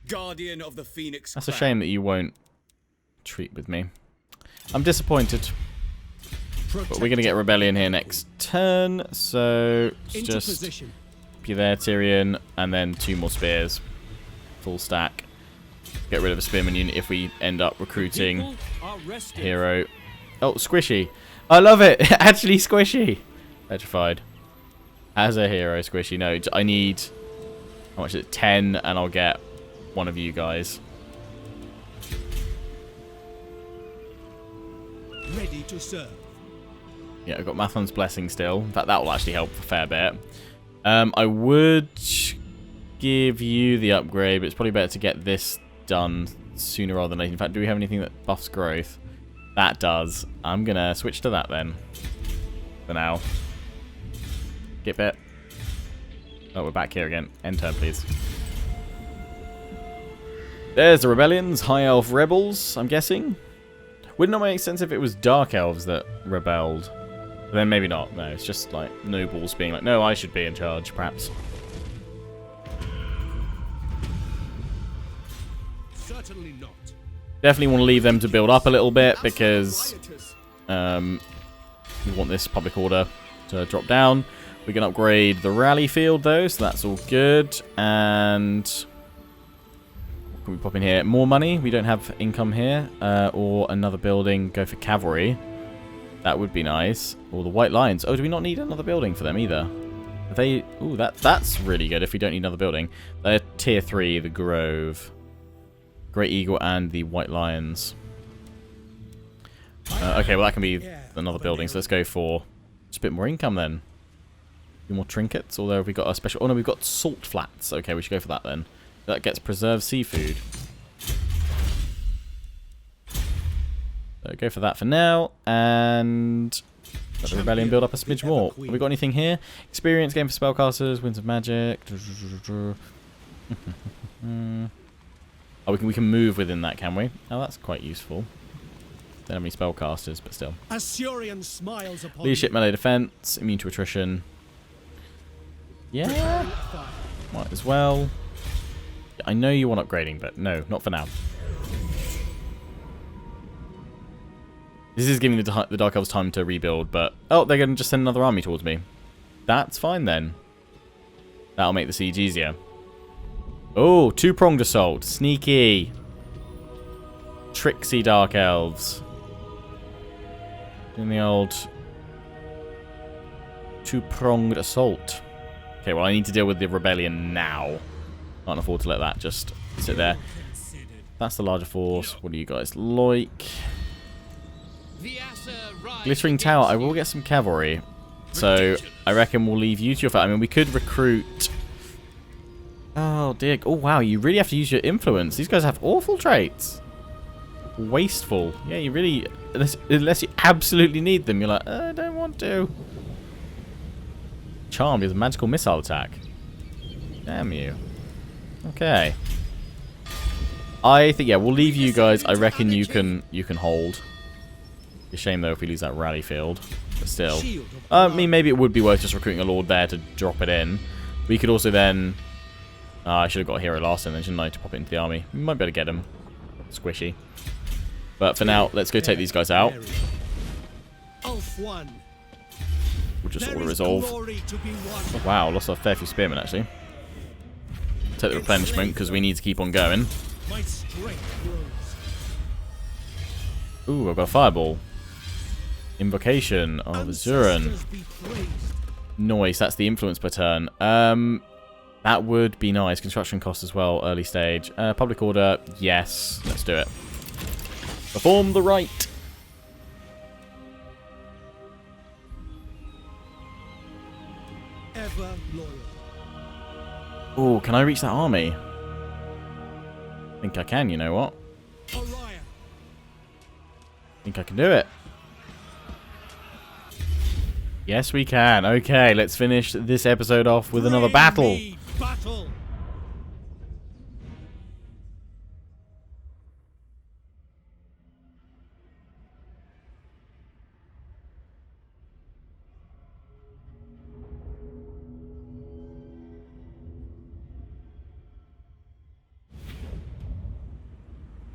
Guardian of the Phoenix. That's a shame that you won't treat with me. I'm disappointed. But we're going to get Rebellion here next turn, so just be there, Tyrion, and then 2 more spears. Full stack. Get rid of a spearman unit if we end up recruiting hero. Oh, squishy. I love it. Actually squishy. Petrified. As a hero, squishy. No, I need... How much is it? 10, and I'll get one of you guys. Ready to serve. Yeah, I've got Mathon's Blessing still. In fact, that will actually help a fair bit. I would give you the upgrade, but it's probably better to get this done sooner rather than later. In fact, do we have anything that buffs growth? That does. I'm going to switch to that then. For now. Get bit. Oh, we're back here again. End turn, please. There's the Rebellions. High Elf Rebels, I'm guessing. Wouldn't it make sense if it was Dark Elves that rebelled? But then maybe not. No, it's just like nobles being like, no, I should be in charge, perhaps. Certainly not. Definitely want to leave them to build up a little bit because we want this public order to drop down. We can upgrade the rally field though, so that's all good. And what can we pop in here? More money. We don't have income here. Or another building. Go for cavalry. That would be nice. Or the White Lions. Oh, do we not need another building for them either? Are they? Ooh, that's really good if we don't need another building. They're tier 3, the Grove, Great Eagle, and the White Lions. Okay, well that can be another building. So let's go for just a bit more income then. A few more trinkets. Although we got a special. Oh no, we've got salt flats. Okay, we should go for that then. That gets preserved seafood. So go for that for now, and let the Rebellion build up a smidge more. Have we got anything here? Experience game for spellcasters, Winds of Magic. Oh, we can move within that, can we? Oh, that's quite useful. Don't have any spellcasters, but still. Assyrian smiles upon Leadership, melee defense, immune to attrition. Yeah, might as well. I know you want upgrading, but no, not for now. This is giving the Dark Elves time to rebuild, but... Oh, they're going to just send another army towards me. That's fine, then. That'll make the siege easier. Oh, 2-pronged assault. Sneaky. Tricksy Dark Elves. In the old... 2-pronged assault. Okay, well, I need to deal with the Rebellion now. Can't afford to let that just sit there. That's the larger force. What do you guys like? Glittering Tower. I will get some cavalry. So, I reckon we'll leave you to your fight. I mean, we could recruit... Oh, dear. Oh, wow. You really have to use your influence. These guys have awful traits. Wasteful. Yeah, you really... Unless you absolutely need them, you're like, I don't want to. Charm is a magical missile attack. Damn you. Okay. I think, yeah, we'll leave you guys. I reckon you can hold. A shame, though, if we lose that rally field. But still. I mean, maybe it would be worth just recruiting a lord there to drop it in. We could also then... I should have got a hero last time then, shouldn't I, to pop it into the army. We might be able to get him. Squishy. But for now, let's go take these guys out. ULTHUAN. We'll just auto resolve. Oh, wow, lost a fair few spearmen, actually. Take the replenishment, because we need to keep on going. My strength grows. Ooh, I've got a fireball. Invocation of ULTHUAN. Ancestors be praised. Noise, that's the influence per turn. That would be nice. Construction cost as well, early stage. Public order, yes. Let's do it. Perform the rite. Ever loyal. Ooh, can I reach that army? I think I can, you know what? Orion. I think I can do it. Yes, we can. Okay, let's finish this episode off with another battle. Battle.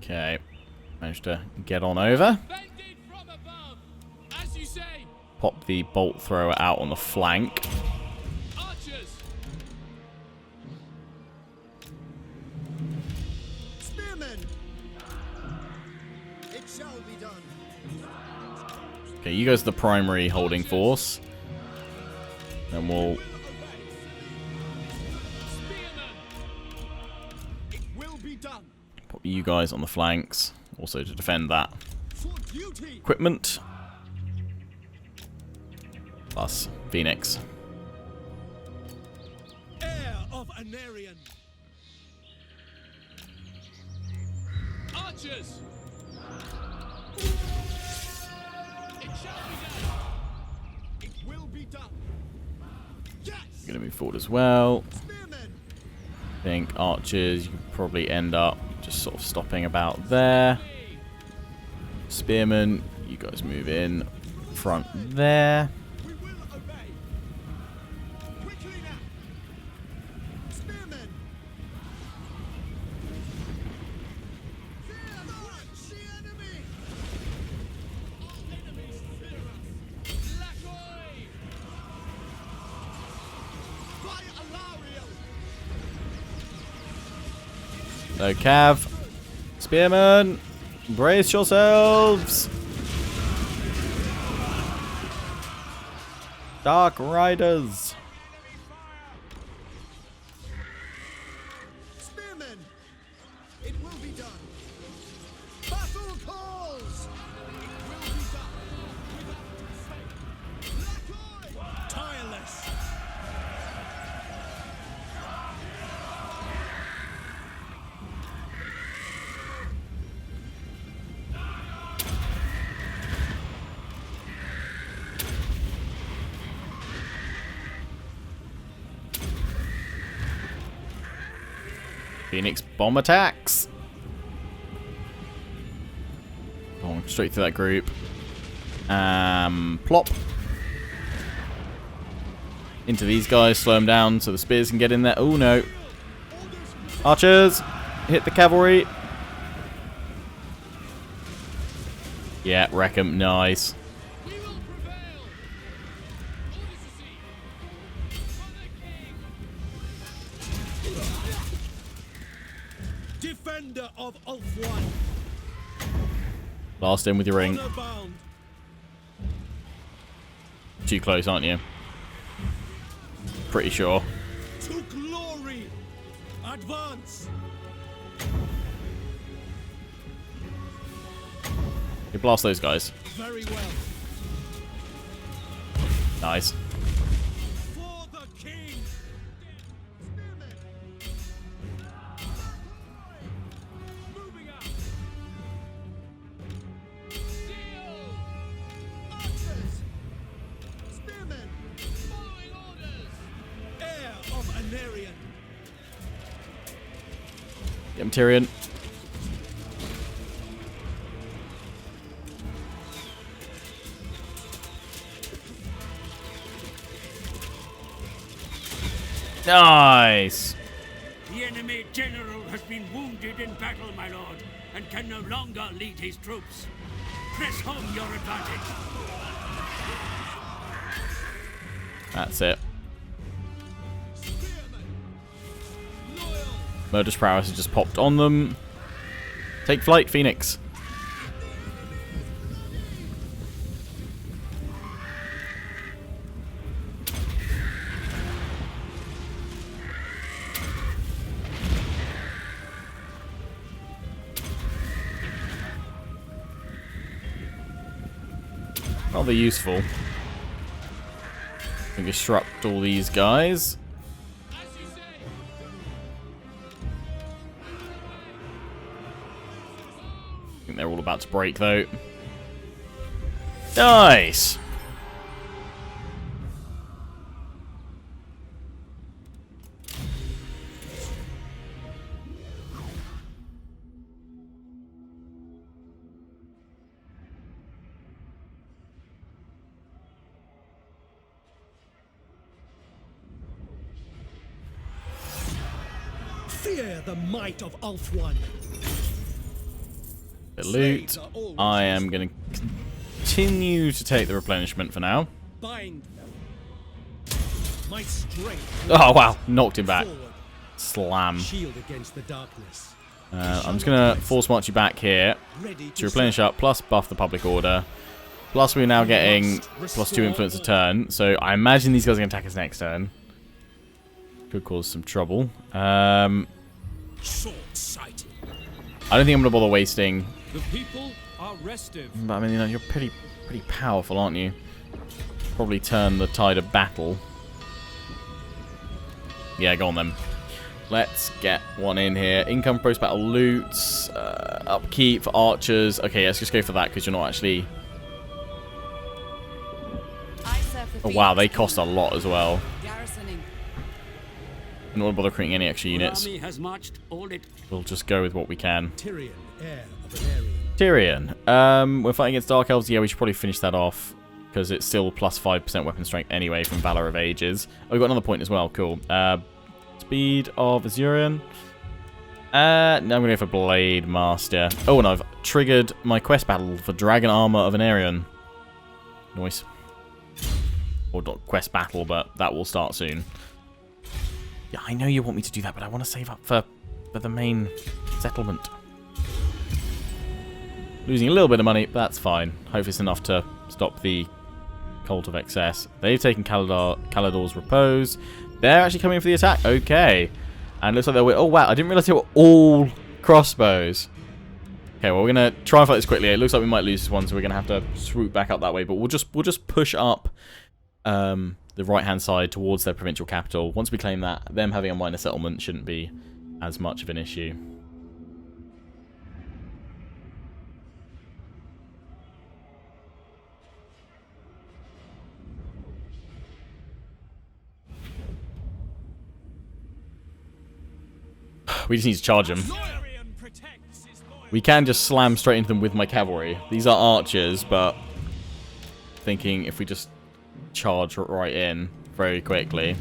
Okay, managed to get on over. Defended from above, as you say. Pop the bolt thrower out on the flank. Archers. Spearmen. It shall be done. Okay, you guys are the primary holding force. Then we'll It will be done. pop you guys on the flanks, also to defend that. For duty. Equipment. Plus Phoenix. Heir of Anarian. Archers. It shall be done. It will be done. Yes. Gonna move forward as well. Spearmen. I think archers, you could probably end up just sort of stopping about there. Spearmen, you guys move in front there. We will obey. Quickly now. Spearmen. Launch the enemy. All enemies fear us. Lacoy. By Alariel. No cav. Spearmen, brace yourselves. Dark Riders. Spearmen. It will be done. Battle calls. It will be done. Without fail. Tireless. Phoenix bomb attacks. Oh, straight through that group. Plop. Into these guys, slow them down so the spears can get in there. Oh no. Archers, hit the cavalry. Yeah, wreck 'em. Nice. We will prevail. Orders received. For the king. Defender of ULTHUAN. Blast in with your ring. Honor bound. Too close, aren't you? Pretty sure. To glory. Advance. You blast those guys. Very well. Nice. For the king. Spearmen. Moving up. Steel. Archers. Spearmen. Following orders. Heir of Anarian. Get him, Tyrion. Nice. The enemy general has been wounded in battle, my lord, and can no longer lead his troops. Press home your advantage. That's it. Spearmen. Loyal. Murder's prowess has just popped on them. Take flight, Phoenix. Rather useful. Can disrupt all these guys. I think they're all about to break though. Nice! Fear the might of ULTHUAN. The loot. I am going to continue to take the replenishment for now. Bind them. My strength. Oh wow, knocked him back. Forward. Slam. Shield against the darkness. I'm just going to force march you back here to replenish up, plus buff the public order. Plus we're now getting +2 influence a turn, so I imagine these guys are going to attack us next turn. Could cause some trouble. Short-sighted. I don't think I'm going to bother wasting. The people are restive. But I mean, you know, you're pretty powerful, aren't you? Probably turn the tide of battle. Yeah, go on then. Let's get one in here. Income post-battle loots. Upkeep for archers. Okay, let's just go for that because you're not actually... Oh wow, they cost a lot as well. Garrisoning. I don't want to bother creating any extra units. Army has marched all it. We'll just go with what we can. Tyrion, heir of Valerian. Tyrion. We're fighting against Dark Elves. Yeah, we should probably finish that off because it's still +5% weapon strength anyway from Valor of Ages. Oh, we've got another point as well. Cool. Speed of Azurian. Now I'm going to go for Blade Master. Oh, and I've triggered my quest battle for Dragon Armor of Anarion. Nice. Or not quest battle, but that will start soon. Yeah, I know you want me to do that, but I want to save up for the main settlement. Losing a little bit of money, but that's fine. Hopefully it's enough to stop the Cult of Excess. They've taken Calador's Repose. They're actually coming for the attack. Okay. And it looks like they're... Oh, wow. I didn't realize they were all crossbows. Okay, well, we're going to try and fight this quickly. It looks like we might lose this one, so we're going to have to swoop back up that way. But we'll just push up the right-hand side towards their provincial capital. Once we claim that, them having a minor settlement shouldn't be as much of an issue. We just need to charge them. We can just slam straight into them with my cavalry. These are archers, but thinking if we just charge right in very quickly.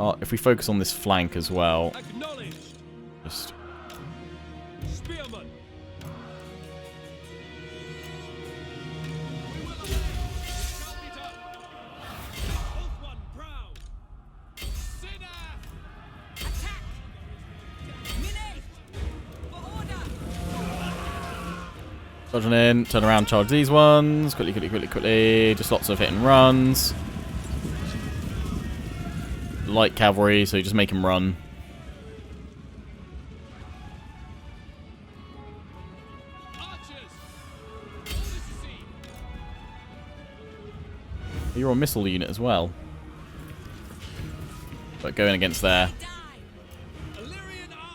If we focus on this flank as well. Just... Charging in, turn around, charge these ones. Quickly. Just lots of hit and runs. Light cavalry, so you just make them run. You're a missile unit as well. But going against there.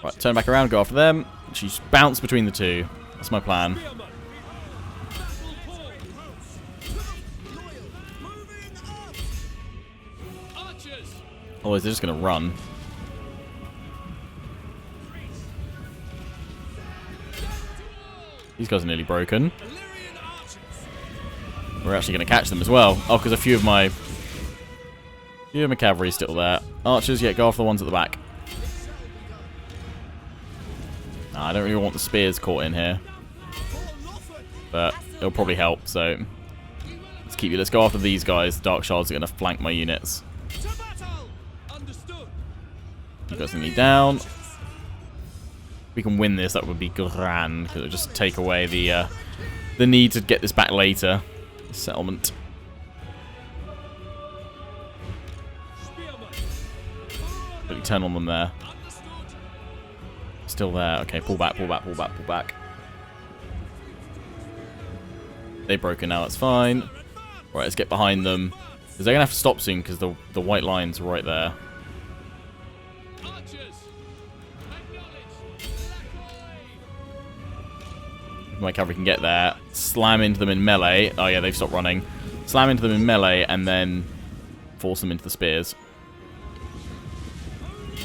Right, turn back around, go after them. She's bounce between the two. That's my plan. Otherwise, they're just going to run. These guys are nearly broken. We're actually going to catch them as well. Oh, because a few of my cavalry is still there. Archers, yeah, go after the ones at the back. Nah, I don't really want the spears caught in here. But it'll probably help, so... Let's go after these guys. Dark Shards are going to flank my units. You guys need me down. we can win this, that would be grand, because it would just take away the need to get this back later. Settlement. Really turn on them there. Still there. Okay, pull back, pull back, pull back, pull back. They've broken now, it's fine. Right, let's get behind them. Because they're going to have to stop soon, because the white line's right there. My cavalry can get there. Slam into them in melee. Oh yeah, they've stopped running. Slam into them in melee, and then force them into the spears.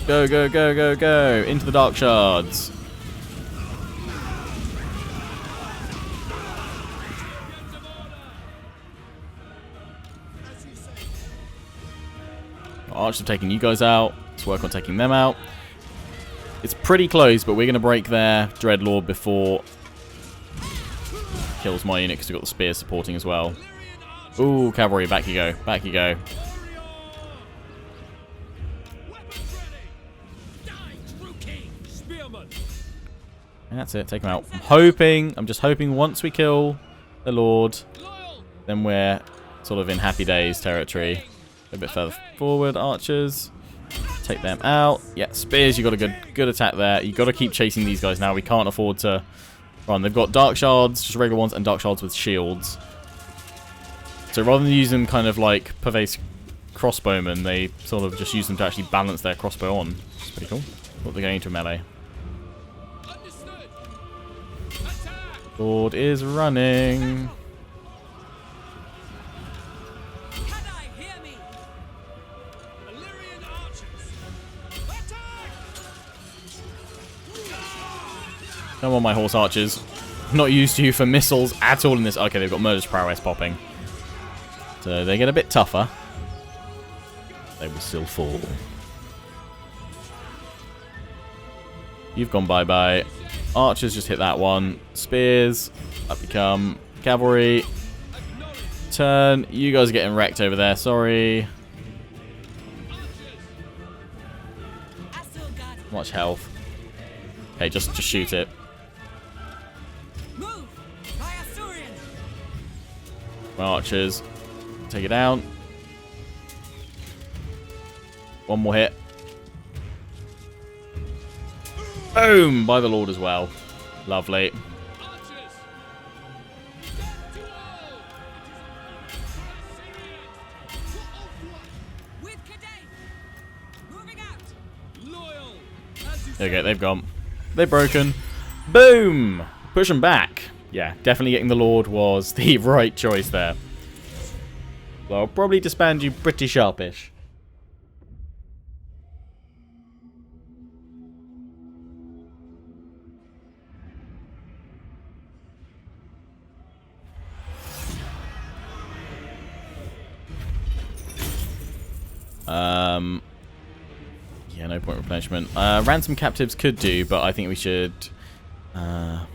Go, go, go, go, go! Into the dark shards. Archers have taken you guys out. Let's work on taking them out. It's pretty close, but we're going to break their Dreadlord before kills my unit, because we've got the spears supporting as well. Ooh, cavalry, back you go. Back you go. And that's it, take them out. I'm just hoping once we kill the Lord, then we're sort of in happy days territory. A bit further forward, archers. Take them out. Yeah, spears, you got a good attack there. You got to keep chasing these guys now. We can't afford to run. They've got dark shards, just regular ones, and dark shards with shields. So rather than use them kind of like pervasive crossbowmen, they sort of just use them to actually balance their crossbow on. It's pretty cool. But they're going into melee. Lord is running. Come on, my horse archers. Not used to you for missiles at all in this. Okay, they've got murderous prowess popping. So they get a bit tougher. They will still fall. You've gone bye-bye. Archers just hit that one. Spears. Up you come. Cavalry. Turn. You guys are getting wrecked over there. Sorry. Much health. Okay, just shoot it. My archers. Take it down. One more hit. Boom! By the Lord as well. Lovely. There we go, they've gone. They've broken. Boom! Push them back. Yeah, definitely getting the Lord was the right choice there. So I'll probably disband you pretty sharpish. Yeah, no point replenishment. Ransom captives could do, but I think we should. Then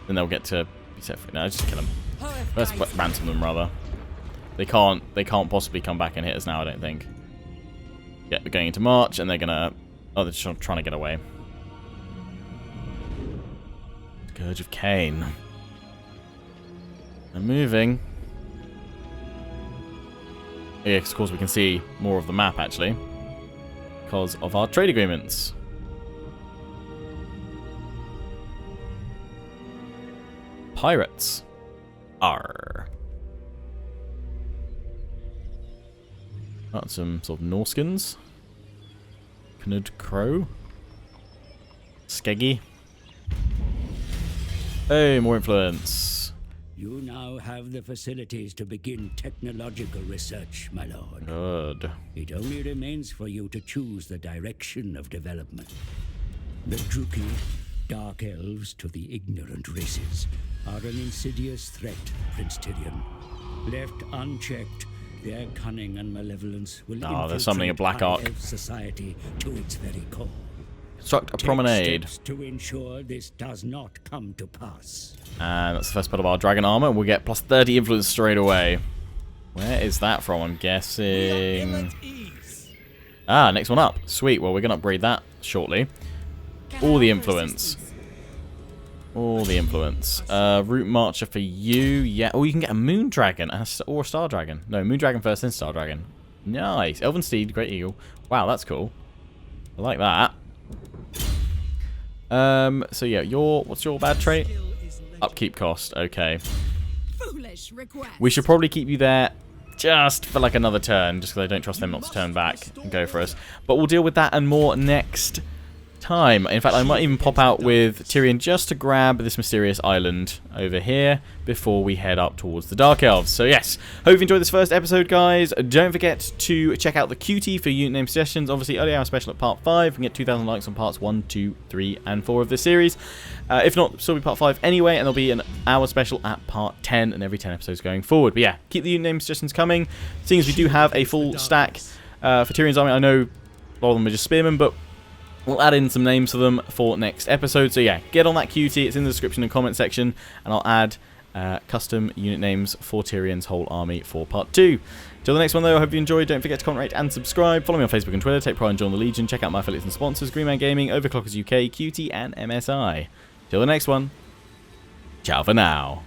they'll get to be set free. No, just kill them. Let's ransom them rather. They can't possibly come back and hit us now. I don't think. Yeah, they're going into March, and they're gonna. Oh, they're just trying to get away. Scourge of Cain. They're moving. Yeah, of course we can see more of the map actually, because of our trade agreements. Pirates. Arr. Got some sort of Norskins. Knud Crow. Skeggy. Hey, more influence. You now have the facilities to begin technological research, my lord. Good. It only remains for you to choose the direction of development. The Druki, Dark Elves to the ignorant races, are an insidious threat, Prince Tyrion. Left unchecked, their cunning and malevolence will there's something a black High arc. Elf society to its very core. Construct a Take promenade. steps to ensure this does not come to pass. And that's the first part of our dragon armor. We'll get plus 30 influence straight away. Where is that from? I'm guessing. Ah, next one up. Sweet. Well, we're going to upgrade that shortly. All the influence. All the influence. Root Marcher for you. Yeah. Oh, you can get a Moon Dragon or a Star Dragon. No, Moon Dragon first, then Star Dragon. Nice. Elven Steed, Great Eagle. Wow, that's cool. I like that. So yeah, what's your bad trait? Upkeep cost. Okay. Foolish request. We should probably keep you there just for like another turn, just because I don't trust them not to turn back and go for us. But we'll deal with that and more next time. In fact, I might even pop out with Tyrion just to grab this mysterious island over here before we head up towards the Dark Elves. So yes, hope you enjoyed this first episode, guys. Don't forget to check out the QT for unit name suggestions. Obviously, early hour special at part 5. We can get 2,000 likes on parts 1, 2, 3, and 4 of this series. If not, still be part 5 anyway, and there'll be an hour special at part 10 and every 10 episodes going forward. But yeah, keep the unit name suggestions coming. Seeing as we do have a full stack for Tyrion's army, I know a lot of them are just spearmen, but we'll add in some names for them for next episode. So yeah, get on that QT. It's in the description and comment section. And I'll add custom unit names for Tyrion's whole army for part 2. Till the next one, though, I hope you enjoyed. Don't forget to comment, rate, and subscribe. Follow me on Facebook and Twitter. Take pride and join the Legion. Check out my affiliates and sponsors, Greenman Gaming, Overclockers UK, QT, and MSI. Till the next one, ciao for now.